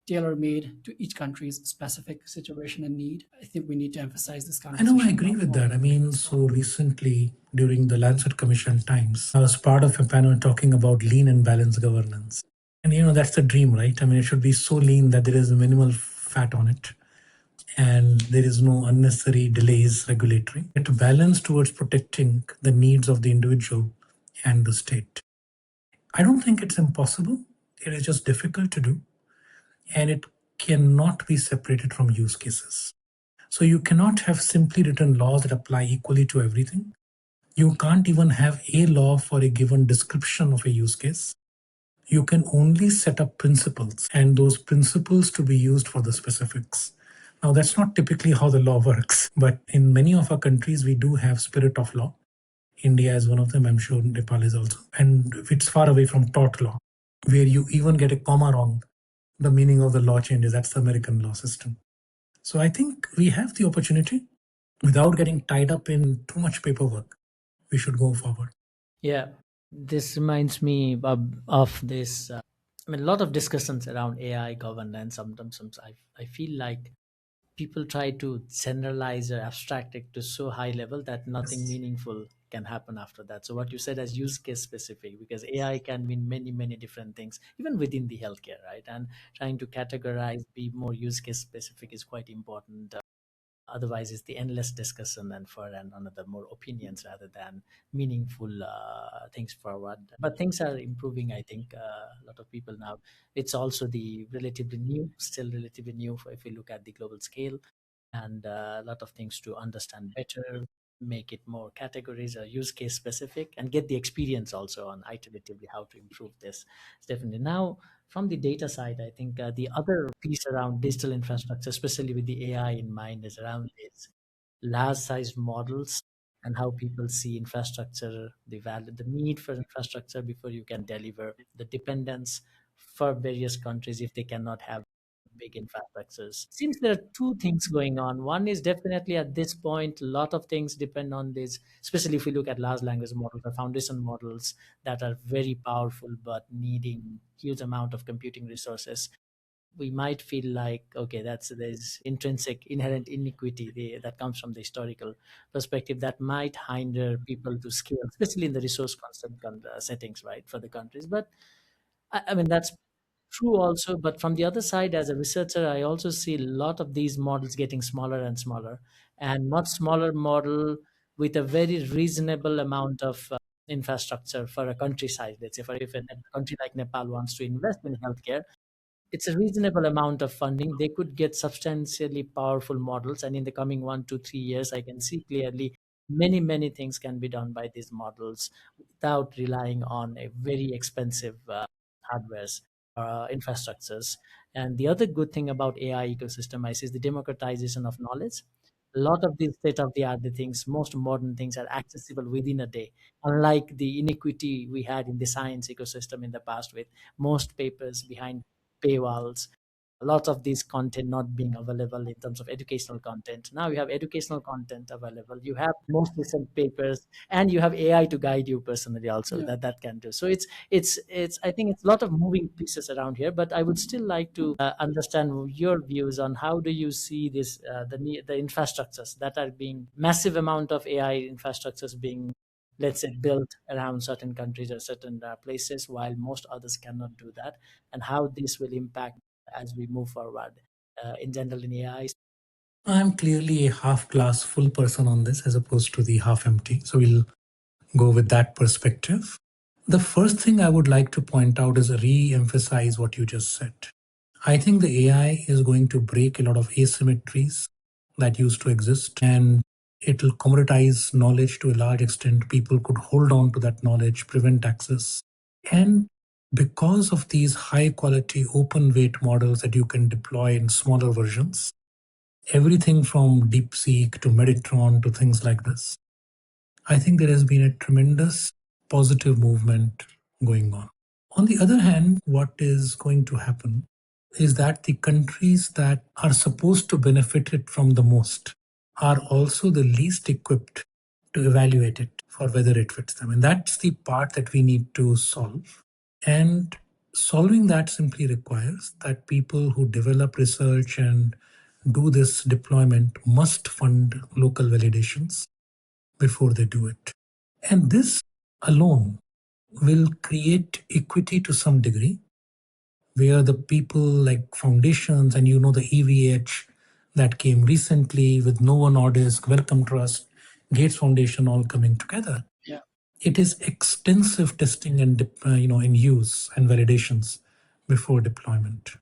tailor-made to each country's specific situation and need. I think we need to emphasize this I conversation. know, I agree with that. I mean, so recently during the Lancet Commission times, I was part of a panel talking about lean and balanced governance. And that's the dream, right? I mean, it should be so lean that there is minimal fat on it and there is no unnecessary delays regulatory. It's balanced towards protecting the needs of the individual and the state. I don't think it's impossible. It is just difficult to do. And it cannot be separated from use cases. So you cannot have simply written laws that apply equally to everything. You can't even have a law for a given description of a use case. You can only set up principles and those principles to be used for the specifics. Now, that's not typically how the law works, but in many of our countries, we do have spirit of law. India is one of them, I'm sure Nepal is also. And it's far away from tort law, where you even get a comma wrong, the meaning of the law changes. That's the American law system. So I think we have the opportunity, without getting tied up in too much paperwork, we should go forward. Yeah, this reminds me of this. I mean, a lot of discussions around AI governance. Sometimes I feel like people try to generalize or abstract it to so high level that nothing Yes. meaningful can happen after that. So what you said as use case specific, because AI can mean many different things, even within the healthcare, right? And trying to categorize, be more use case specific is quite important. Otherwise, it's the endless discussion and for and another more opinions rather than meaningful things forward. But things are improving, I think. A lot of people now. It's also the relatively new, still relatively new if we look at the global scale, and a lot of things to understand better, make it more categories or use case specific, and get the experience also on iteratively how to improve this. It's definitely now from the data side. I think the other piece around digital infrastructure, especially with the AI in mind, is around this large size models and how people see infrastructure, the value, the need for infrastructure before you can deliver, the dependence for various countries if they cannot have big infrastructures. Seems there are two things going on. One is definitely at this point, a lot of things depend on this, especially if we look at large language models or foundation models that are very powerful but needing huge amount of computing resources. We might feel like, okay, there's intrinsic inherent inequity that comes from the historical perspective that might hinder people to scale, especially in the resource constant settings, right, for the countries. But I mean, that's true also. But from the other side, as a researcher, I also see a lot of these models getting smaller and smaller, and much smaller model with a very reasonable amount of infrastructure for a country size. Let's say, for if a country like Nepal wants to invest in healthcare, it's a reasonable amount of funding. They could get substantially powerful models, and in the coming 1 to 3 years, I can see clearly many things can be done by these models without relying on a very expensive hardwares infrastructures. And the other good thing about AI ecosystem I see is the democratization of knowledge. A lot of these state of the art things, most modern things are accessible within a day, unlike the inequity we had in the science ecosystem in the past with most papers behind paywalls, a lot of this content not being available in terms of educational content. Now you have educational content available, you have most recent papers, and you have AI to guide you personally also. Yeah. That can do. So it's I think it's a lot of moving pieces around here, but I would still like to understand your views on how do you see this the infrastructures that are being massive amount of AI infrastructures being, let's say, built around certain countries or certain places while most others cannot do that, and how this will impact as we move forward in general in AI. I'm clearly a half glass full person on this as opposed to the half empty. So we'll go with that perspective. The first thing I would like to point out is re-emphasize what you just said. I think the AI is going to break a lot of asymmetries that used to exist, and it'll commoditize knowledge to a large extent. People could hold on to that knowledge, prevent access. And because of these high quality open weight models that you can deploy in smaller versions, everything from DeepSeek to Meditron to things like this, I think there has been a tremendous positive movement going on. On the other hand, what is going to happen is that the countries that are supposed to benefit it from the most are also the least equipped to evaluate it for whether it fits them. And that's the part that we need to solve. And solving that simply requires that people who develop research and do this deployment must fund local validations before they do it. And this alone will create equity to some degree, where the people like foundations and the EVH that came recently with Novo Nordisk, Wellcome Trust, Gates Foundation all coming together. Yeah. It is extensive testing and in use and validations before deployment.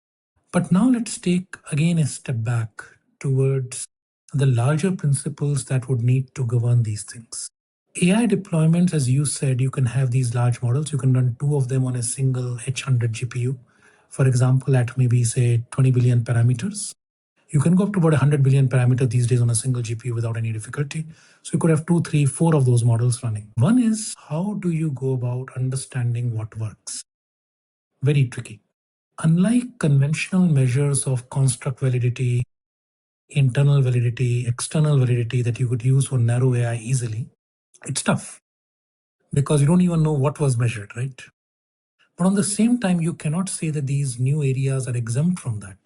But now let's take again a step back towards the larger principles that would need to govern these things. AI deployments, as you said, you can have these large models. You can run two of them on a single H100 GPU. For example, at maybe say 20 billion parameters. You can go up to about 100 billion parameters these days on a single GPU without any difficulty. So you could have 2, 3, 4 of those models running. One is, how do you go about understanding what works? Very tricky. Unlike conventional measures of construct validity, internal validity, external validity that you could use for narrow AI easily, it's tough because you don't even know what was measured, right? But on the same time, you cannot say that these new areas are exempt from that.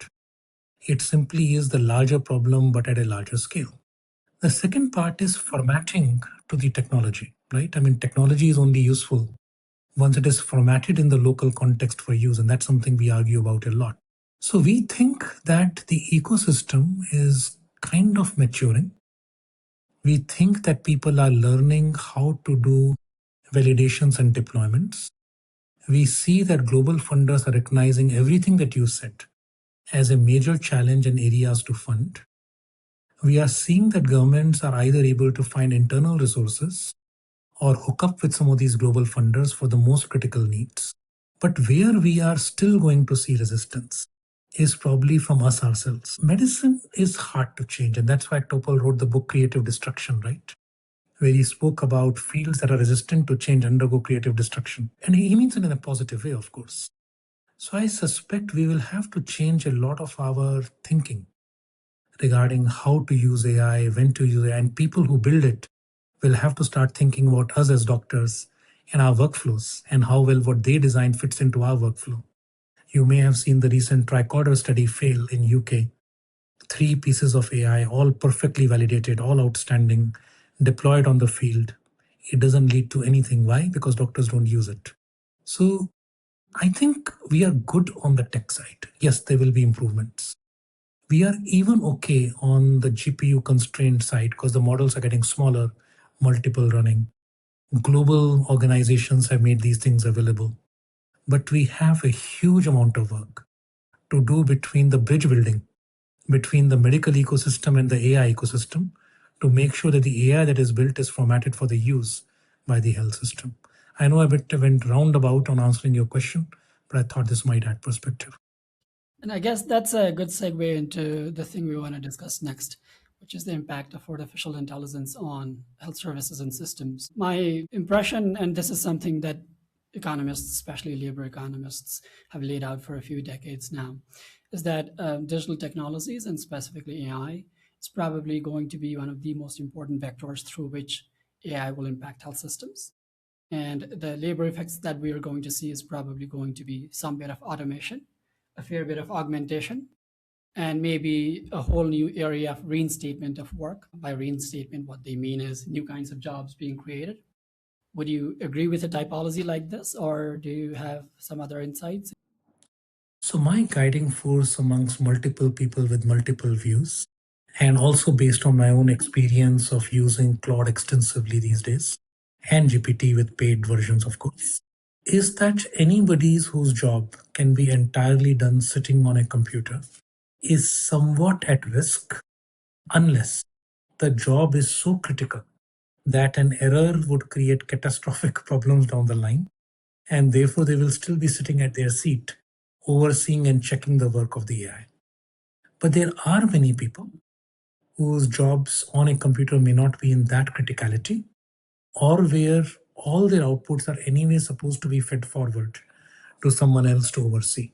It simply is the larger problem, but at a larger scale. The second part is formatting to the technology, right? I mean, technology is only useful once it is formatted in the local context for use, and that's something we argue about a lot. So we think that the ecosystem is kind of maturing. We think that people are learning how to do validations and deployments. We see that global funders are recognizing everything that you said as a major challenge and areas to fund. We are seeing that governments are either able to find internal resources or hook up with some of these global funders for the most critical needs. But where we are still going to see resistance is probably from us ourselves. Medicine is hard to change, and that's why Topol wrote the book Creative Destruction, right? Where he spoke about fields that are resistant to change undergo creative destruction. And he means it in a positive way, of course. So I suspect we will have to change a lot of our thinking regarding how to use AI, when to use AI, and people who build it will have to start thinking about us as doctors and our workflows and how well what they design fits into our workflow. You may have seen the recent tricorder study fail in UK. 3 pieces of AI, all perfectly validated, all outstanding, deployed on the field. It doesn't lead to anything. Why? Because doctors don't use it. So I think we are good on the tech side. Yes, there will be improvements. We are even okay on the GPU constraint side because the models are getting smaller, multiple running. Global organizations have made these things available. But we have a huge amount of work to do between the bridge building, between the medical ecosystem and the AI ecosystem, to make sure that the AI that is built is formatted for the use by the health system. I know I went roundabout on answering your question, but I thought this might add perspective. And I guess that's a good segue into the thing we want to discuss next, which is the impact of artificial intelligence on health services and systems. My impression, and this is something that economists, especially labor economists, have laid out for a few decades now, is that digital technologies, and specifically AI, is probably going to be one of the most important vectors through which AI will impact health systems. And the labor effects that we are going to see is probably going to be some bit of automation, a fair bit of augmentation, and maybe a whole new area of reinstatement of work. By reinstatement, what they mean is new kinds of jobs being created. Would you agree with a typology like this, or do you have some other insights? So my guiding force amongst multiple people with multiple views, and also based on my own experience of using Claude extensively these days, and GPT with paid versions, of course, is that anybody whose job can be entirely done sitting on a computer is somewhat at risk unless the job is so critical that an error would create catastrophic problems down the line, and therefore they will still be sitting at their seat, overseeing and checking the work of the AI. But there are many people whose jobs on a computer may not be in that criticality, or where all their outputs are anyway supposed to be fed forward to someone else to oversee.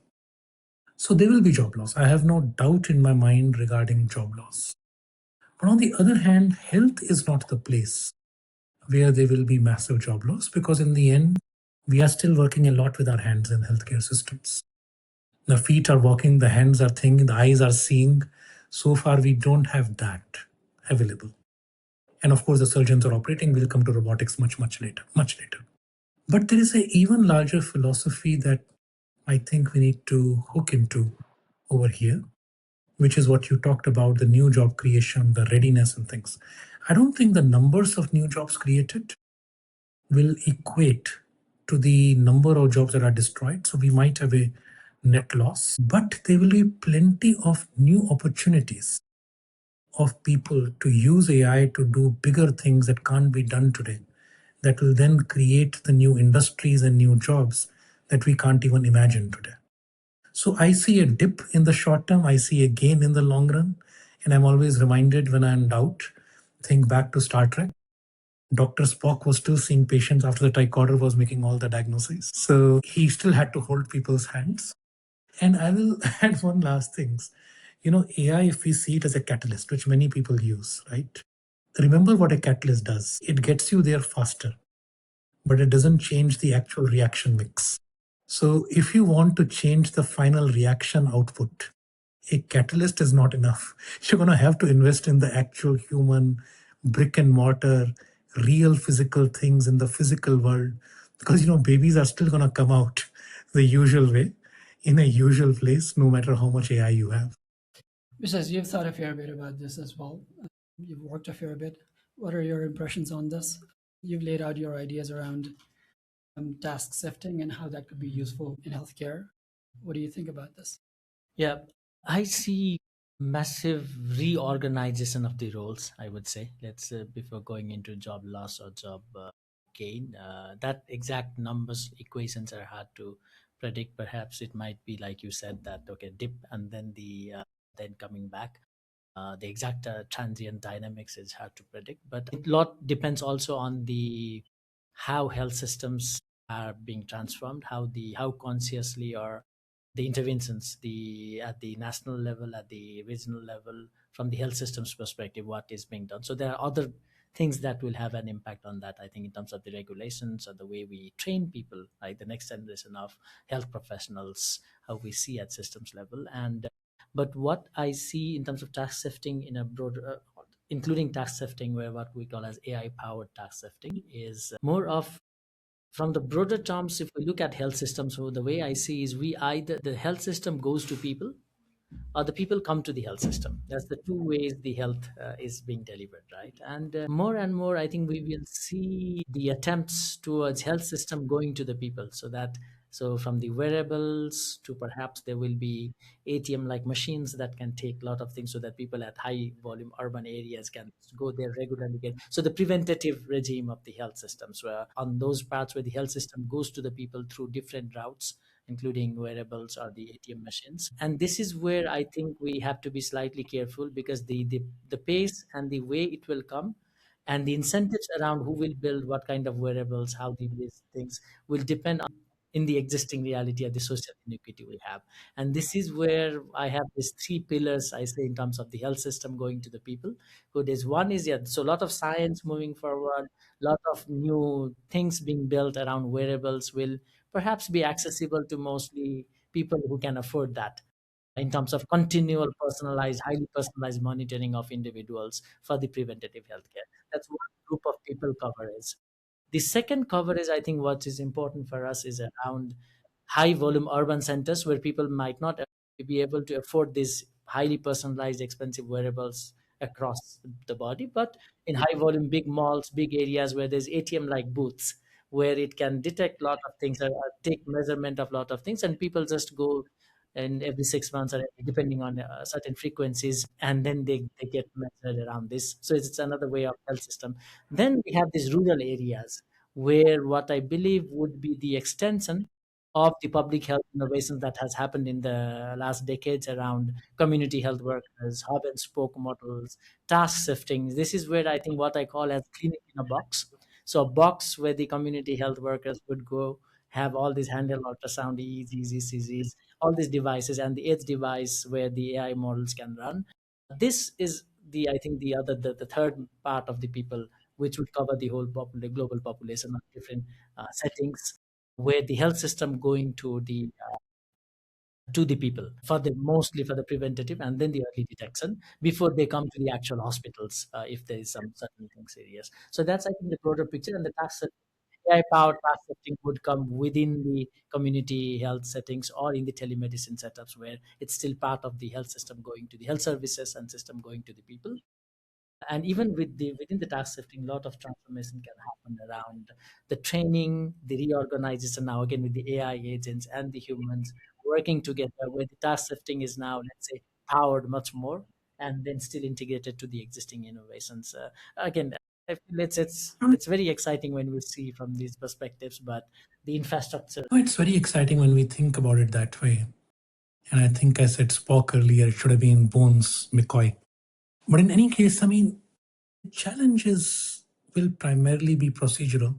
So there will be job loss. I have no doubt in my mind regarding job loss. But on the other hand, health is not the place where there will be massive job loss, because in the end, we are still working a lot with our hands in healthcare systems. The feet are walking, the hands are thinking, the eyes are seeing. So far, we don't have that available. And of course, the surgeons are operating. We'll come to robotics much, much later, much later. But there is an even larger philosophy that I think we need to hook into over here, which is what you talked about, the new job creation, the readiness and things. I don't think the numbers of new jobs created will equate to the number of jobs that are destroyed. So we might have a net loss, but there will be plenty of new opportunities of people to use AI to do bigger things that can't be done today, that will then create the new industries and new jobs that we can't even imagine today. So I see a dip in the short term, I see a gain in the long run, and I'm always reminded when I'm in doubt, think back to Star Trek. Dr. Spock was still seeing patients after the tricorder was making all the diagnoses. So he still had to hold people's hands. And I will add one last thing. AI, if we see it as a catalyst, which many people use, right? Remember what a catalyst does. It gets you there faster, but it doesn't change the actual reaction mix. So if you want to change the final reaction output, a catalyst is not enough. You're going to have to invest in the actual human brick and mortar, real physical things in the physical world, because babies are still going to come out the usual way in a usual place, no matter how much AI you have. Because you've thought a fair bit about this as well. You've worked a fair bit. What are your impressions on this? You've laid out your ideas around task shifting and how that could be useful in healthcare. What do you think about this? Yeah, I see massive reorganization of the roles, I would say. Let's before going into job loss or job gain, that exact numbers equations are hard to predict. Perhaps it might be like you said that okay, dip and then then coming back. The exact transient dynamics is hard to predict, but a lot depends also on the how health systems are being transformed, how consciously or the interventions at the national level, at the regional level, from the health systems perspective, what is being done. So there are other things that will have an impact on that, I think, in terms of the regulations or the way we train people, like the next generation of health professionals, how we see at systems level. And but what I see in terms of task shifting in a broader including task shifting, where what we call as AI powered task shifting is more of from the broader terms. If we look at health systems, so the way I see is we either the health system goes to people or the people come to the health system. That's the two ways the health is being delivered, right? And more and more, I think we will see the attempts towards health system going to the people, so that so from the wearables to perhaps there will be ATM like machines that can take a lot of things, so that people at high volume urban areas can go there regularly. So the preventative regime of the health systems, where on those parts where the health system goes to the people through different routes, including wearables or the ATM machines. And this is where I think we have to be slightly careful, because the pace and the way it will come and the incentives around who will build what kind of wearables, how these things will depend on in the existing reality of the social inequity we have. And this is where I have these three pillars, I say, in terms of the health system going to the people. So there's one is, yeah, so a lot of science moving forward, lot of new things being built around wearables will perhaps be accessible to mostly people who can afford that, in terms of continual personalized, highly personalized monitoring of individuals for the preventative healthcare. That's one group of people coverage. The second coverage, I think, what is important for us is around high volume urban centers, where people might not be able to afford these highly personalized, expensive wearables across the body, but in high volume, big malls, big areas where there's ATM like booths, where it can detect a lot of things, take measurement of a lot of things, and people just go and every 6 months or depending on certain frequencies, and then they get measured around this. So it's another way of health system. Then we have these rural areas where what I believe would be the extension of the public health innovations that has happened in the last decades around community health workers, hub and spoke models, task shifting. This is where I think what I call as clinic in a box. So a box where the community health workers would go, have all these handheld ultrasound, EEGs, ECGs, all these devices, and the edge device where the AI models can run. This is the, I think, the third part of the people, which would cover the whole the global population of different settings, where the health system going to the people for the mostly for the preventative and then the early detection before they come to the actual hospitals, if there is some certain things serious. So that's, I think, the broader picture. And the AI powered task setting would come within the community health settings or in the telemedicine setups, where it's still part of the health system going to the health services and system going to the people. And even with the within the task shifting, a lot of transformation can happen around the training, the reorganization now again with the AI agents and the humans working together, where the task shifting is now, let's say, powered much more and then still integrated to the existing innovations. Again, I feel it's very exciting when we see from these perspectives, but the infrastructure. No, it's very exciting when we think about it that way. And I think I said Spock earlier, it should have been Bones McCoy. But in any case, I mean, challenges will primarily be procedural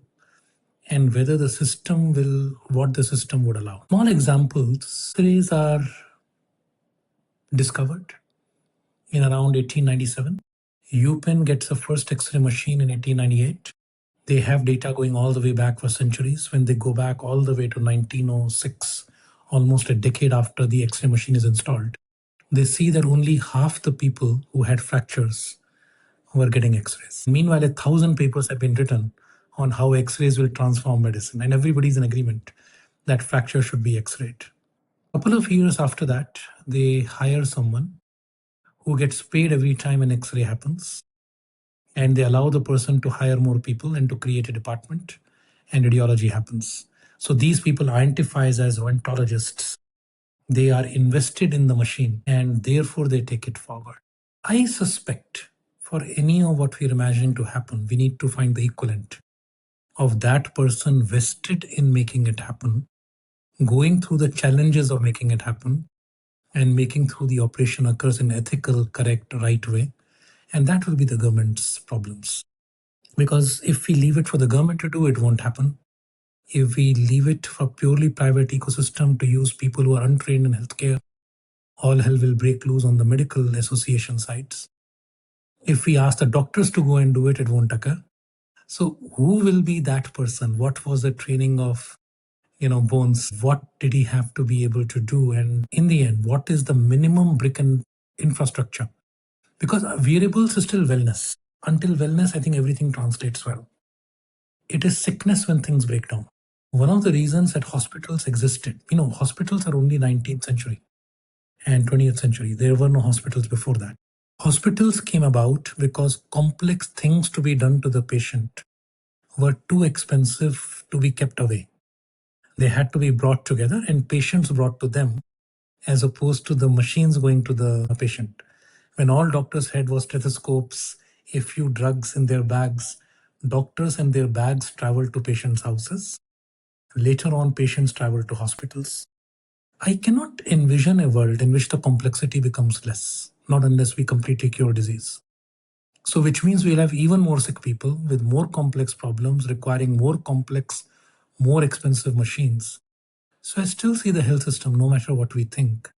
and whether the system will, what the system would allow. Small examples, X-rays are discovered in around 1897. UPenn gets the first X-ray machine in 1898. They have data going all the way back for centuries. When they go back all the way to 1906, almost a decade after the X-ray machine is installed, they see that only half the people who had fractures were getting X-rays. Meanwhile, 1,000 papers have been written on how X-rays will transform medicine, and everybody's in agreement that fracture should be X-rayed. A couple of years after that, they hire someone who gets paid every time an X-ray happens, and they allow the person to hire more people and to create a department, and radiology happens. So these people identify as ontologists. They are invested in the machine, and therefore they take it forward. I suspect for any of what we're imagining to happen, we need to find the equivalent of that person vested in making it happen, going through the challenges of making it happen, and making through the operation occurs in ethical, correct, right way. And that will be the government's problems. Because if we leave it for the government to do, it won't happen. If we leave it for purely private ecosystem to use people who are untrained in healthcare, all hell will break loose on the medical association sites. If we ask the doctors to go and do it, it won't occur. So who will be that person? What was the training of, Bones? What did he have to be able to do? And in the end, what is the minimum brick and infrastructure? Because wearables is still wellness. Until wellness, I think everything translates well. It is sickness when things break down. One of the reasons that hospitals existed, hospitals are only 19th century and 20th century. There were no hospitals before that. Hospitals came about because complex things to be done to the patient were too expensive to be kept away. They had to be brought together and patients brought to them, as opposed to the machines going to the patient. When all doctors had was stethoscopes, a few drugs in their bags, doctors and their bags traveled to patients' houses. Later on, patients traveled to hospitals. I cannot envision a world in which the complexity becomes less, not unless we completely cure disease. So which means we'll have even more sick people with more complex problems requiring more complex, more expensive machines. So I still see the health system, no matter what we think,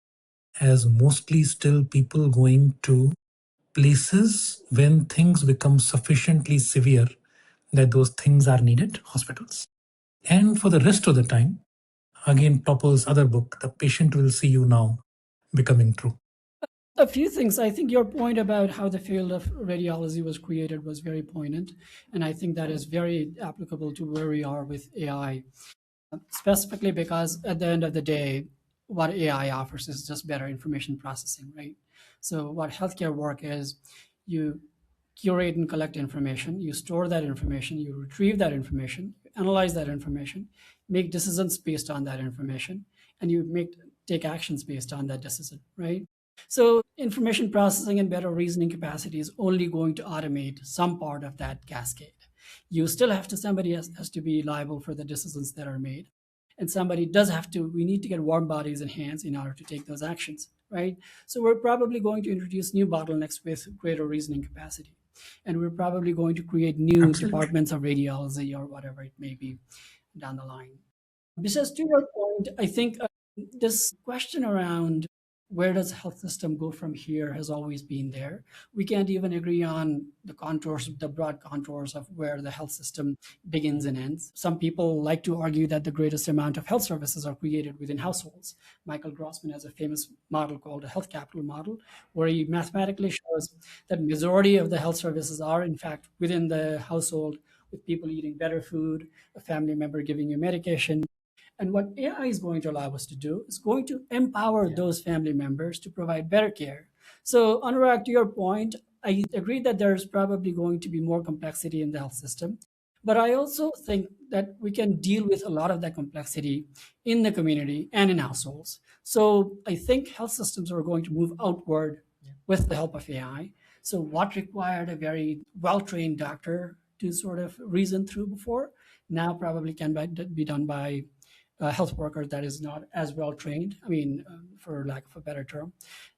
as mostly still people going to places when things become sufficiently severe that those things are needed, hospitals. And for the rest of the time, again, Topple's other book, The Patient Will See You Now, becoming true. A few things. I think your point about how the field of radiology was created was very poignant, and I think that is very applicable to where we are with AI, specifically because at the end of the day, what AI offers is just better information processing, right? So what healthcare work is, you curate and collect information, you store that information, you retrieve that information, analyze that information, make decisions based on that information, and you take actions based on that decision, right? So information processing and better reasoning capacity is only going to automate some part of that cascade. You still have to, somebody has to be liable for the decisions that are made. And somebody does have to, we need to get warm bodies and hands in order to take those actions, right? So we're probably going to introduce new bottlenecks with greater reasoning capacity. And we're probably going to create new departments of radiology or whatever it may be down the line. Besides, to your point, I think this question around where does the health system go from here has always been there. We can't even agree on the contours, the broad contours of where the health system begins and ends. Some people like to argue that the greatest amount of health services are created within households. Michael Grossman has a famous model called a health capital model, where he mathematically shows that majority of the health services are in fact within the household, with people eating better food, a family member giving you medication. And what AI is going to allow us to do is going to empower those family members to provide better care. So, Anurag, to your point, I agree that there's probably going to be more complexity in the health system. But I also think that we can deal with a lot of that complexity in the community and in households. So I think health systems are going to move outward with the help of AI. So what required a very well-trained doctor to sort of reason through before, now probably can be done by health worker that is not as well trained, for lack of a better term,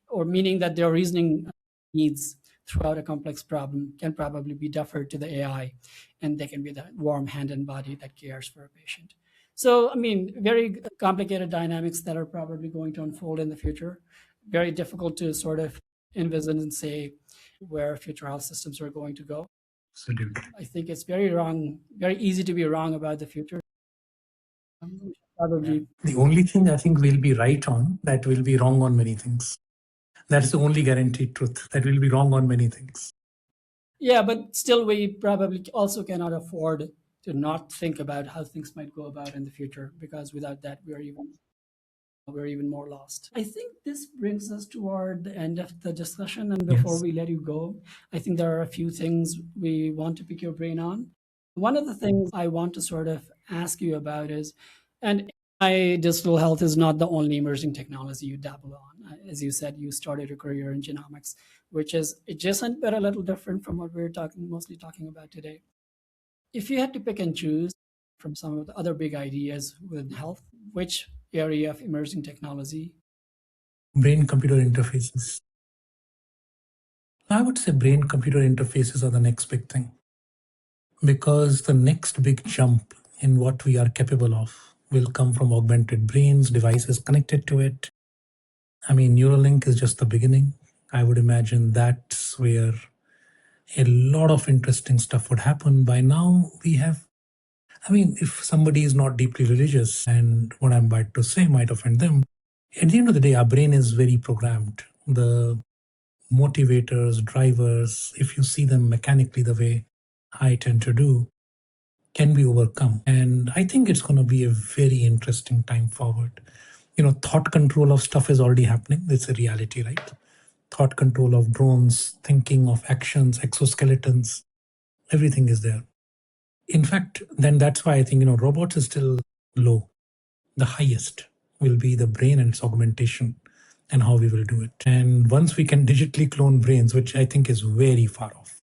or meaning that their reasoning needs throughout a complex problem can probably be deferred to the AI, and they can be that warm hand and body that cares for a patient. So, very complicated dynamics that are probably going to unfold in the future. Very difficult to sort of envision and say where future health systems are going to go. Absolutely. I think it's very easy to be wrong about the future. Probably. The only thing I think we'll be right on, that we'll be wrong on many things. That's the only guaranteed truth, that we'll be wrong on many things. Yeah, but still we probably also cannot afford to not think about how things might go about in the future, because without that we're even more lost. I think this brings us toward the end of the discussion, and before we let you go, I think there are a few things we want to pick your brain on. One of the things I want to sort of ask you about is, and AI digital health is not the only emerging technology you dabble on. As you said, you started your career in genomics, which is adjacent but a little different from what we're mostly talking about today. If you had to pick and choose from some of the other big ideas within health, which area of emerging technology? Brain-computer interfaces. I would say brain-computer interfaces are the next big thing, because the next big jump in what we are capable of will come from augmented brains, devices connected to it. Neuralink is just the beginning. I would imagine that's where a lot of interesting stuff would happen. By now, we have, if somebody is not deeply religious, and what I'm about to say might offend them, at the end of the day, our brain is very programmed. The motivators, drivers, if you see them mechanically the way I tend to do, can be overcome. And I think it's going to be a very interesting time forward. Thought control of stuff is already happening. It's a reality, right? Thought control of drones, thinking of actions, exoskeletons, everything is there. In fact, then that's why I think, robots is still low. The highest will be the brain and its augmentation and how we will do it. And once we can digitally clone brains, which I think is very far off,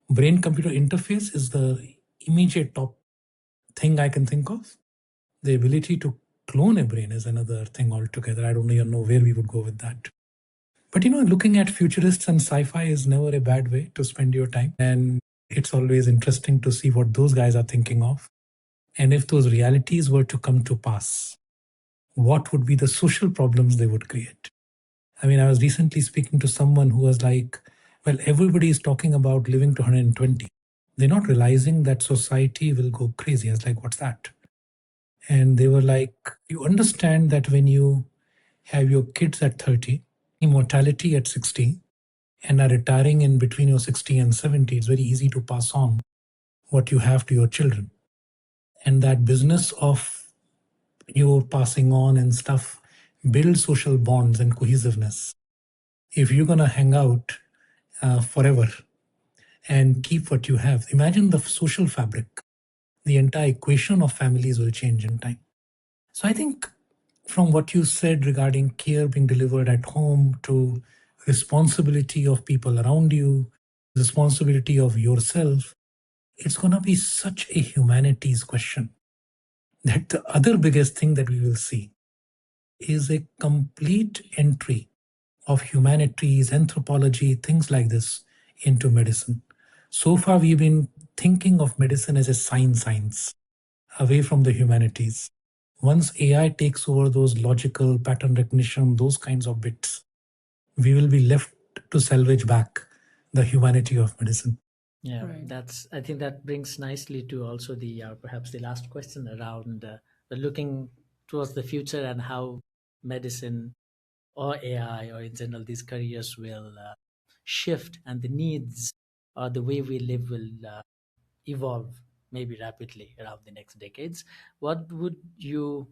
brain-computer interface is the immediate top thing I can think of. The ability to clone a brain is another thing altogether. I don't even know where we would go with that. But looking at futurists and sci-fi is never a bad way to spend your time. And it's always interesting to see what those guys are thinking of. And if those realities were to come to pass, what would be the social problems they would create? I was recently speaking to someone who was like, well, everybody is talking about living to 120. They're not realizing that society will go crazy. I was like, what's that? And they were like, you understand that when you have your kids at 30, immortality at 60, and are retiring in between your 60 and 70, it's very easy to pass on what you have to your children. And that business of your passing on and stuff builds social bonds and cohesiveness. If you're going to hang out forever and keep what you have, imagine the social fabric the entire equation of families will change in time. So I think from what you said regarding care being delivered at home to responsibility of people around you, responsibility of yourself, it's going to be such a humanities question that the other biggest thing that we will see is a complete entry of humanities, anthropology, things like this into medicine. So far, we've been thinking of medicine as a science, away from the humanities. Once AI takes over those logical pattern recognition, those kinds of bits, we will be left to salvage back the humanity of medicine. Yeah, Right. I think that brings nicely to also the perhaps the last question around the looking towards the future and how medicine or AI or in general these careers will shift, and the needs or the way we live will evolve maybe rapidly around the next decades. What would you,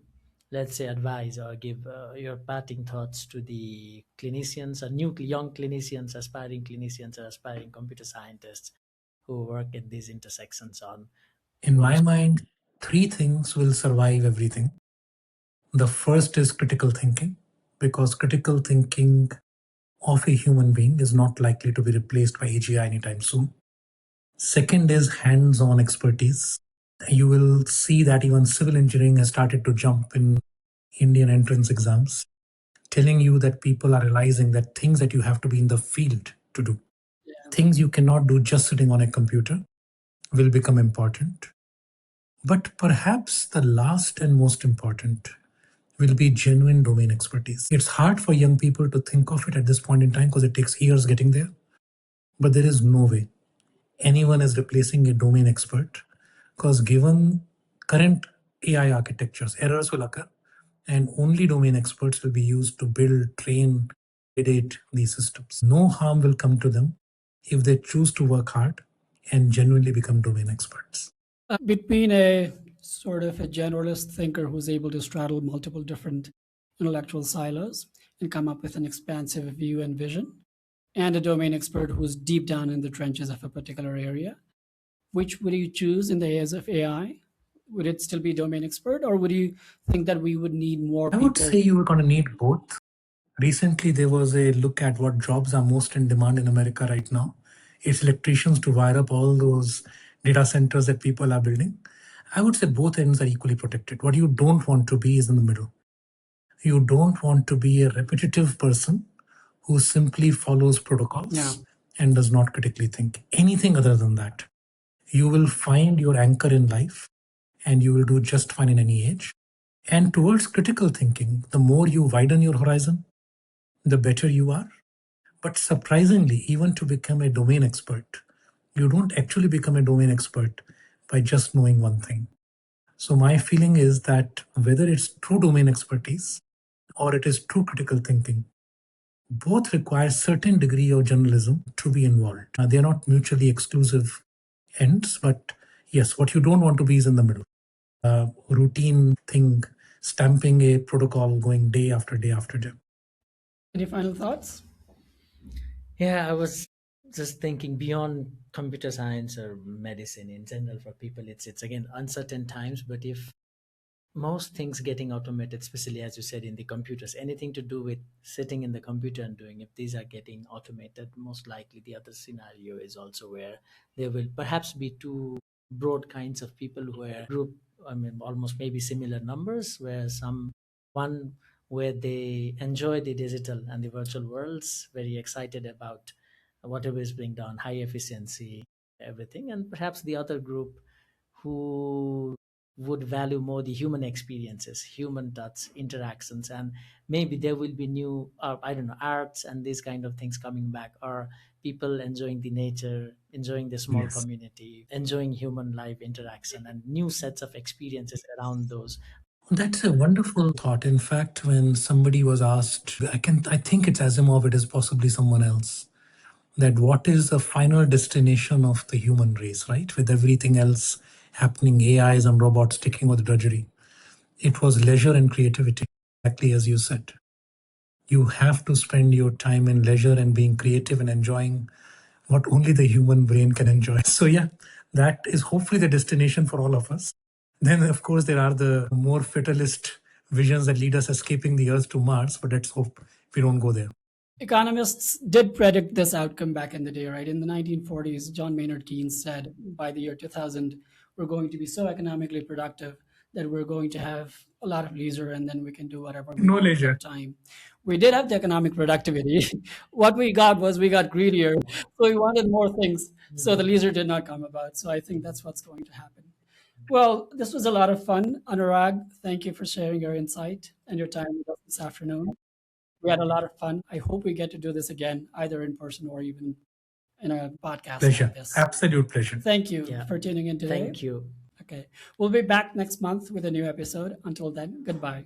let's say, advise or give your parting thoughts to the clinicians or new young clinicians, aspiring clinicians or aspiring computer scientists who work in these intersections on? In my mind, three things will survive everything. The first is critical thinking, because critical thinking of a human being is not likely to be replaced by AGI anytime soon. Second is hands on expertise. You will see that even civil engineering has started to jump in Indian entrance exams, telling you that people are realizing that things that you have to be in the field to do, things you cannot do just sitting on a computer, will become important. But perhaps the last and most important will be genuine domain expertise. It's hard for young people to think of it at this point in time because it takes years getting there. But there is no way anyone is replacing a domain expert, because given current AI architectures, errors will occur and only domain experts will be used to build, train, validate these systems. No harm will come to them if they choose to work hard and genuinely become domain experts. Between a sort of a generalist thinker who's able to straddle multiple different intellectual silos and come up with an expansive view and vision, and a domain expert who's deep down in the trenches of a particular area, which would you choose in the age of AI? Would it still be domain expert, or would you think that we would need more I people? would say you are going to need both. Recently, there was a look at what jobs are most in demand in America right now. It's electricians to wire up all those data centers that people are building. I would say both ends are equally protected. What you don't want to be is in the middle. You don't want to be a repetitive person who simply follows protocols and does not critically think. Anything other than that, you will find your anchor in life and you will do just fine in any age. And towards critical thinking, the more you widen your horizon, the better you are. But surprisingly, even to become a domain expert, you don't actually become a domain expert by just knowing one thing. So my feeling is that whether it's true domain expertise or it is true critical thinking, both require certain degree of journalism to be involved. They're not mutually exclusive ends, but yes, what you don't want to be is in the middle. Routine thing, stamping a protocol going day after day after day. Any final thoughts? Yeah, I was just thinking beyond computer science or medicine in general for people, it's again uncertain times, but if most things getting automated, especially as you said in the computers, anything to do with sitting in the computer and doing, if these are getting automated, most likely the other scenario is also where there will perhaps be two broad kinds of people where group, I mean, almost maybe similar numbers, where one where they enjoy the digital and the virtual worlds, very excited about whatever is being done, high efficiency, everything, and perhaps the other group who would value more the human experiences, human touch, interactions, and maybe there will be new, I don't know, arts and these kind of things coming back, or people enjoying the nature, enjoying the small community, enjoying human life interaction, and new sets of experiences around those. That's a wonderful thought. In fact, when somebody was asked, I think it's Asimov, it is possibly someone else, that what is the final destination of the human race, right? With everything else happening, AIs and robots taking over the drudgery. It was leisure and creativity, exactly as you said. You have to spend your time in leisure and being creative and enjoying what only the human brain can enjoy. So yeah, That is hopefully the destination for all of us. Then, of course, there are the more fatalist visions that lead us escaping the Earth to Mars, but let's hope we don't go there. Economists did predict this outcome back in the day, right? In the 1940s, John Maynard Keynes said by the year 2000, we're going to be so economically productive that we're going to have a lot of leisure and then we can do whatever we No want with leisure. our time. We did have the economic productivity. What we got was we got greedier. So we wanted more things. So the leisure did not come about. So I think that's what's going to happen. Well, this was a lot of fun. Anurag, thank you for sharing your insight and your time with us this afternoon. We had a lot of fun. I hope we get to do this again, either in person or even in a podcast Pleasure. like this. Absolute pleasure. Thank you Yeah. for tuning in today. Thank you. Okay. We'll be back next month with a new episode. Until then, goodbye.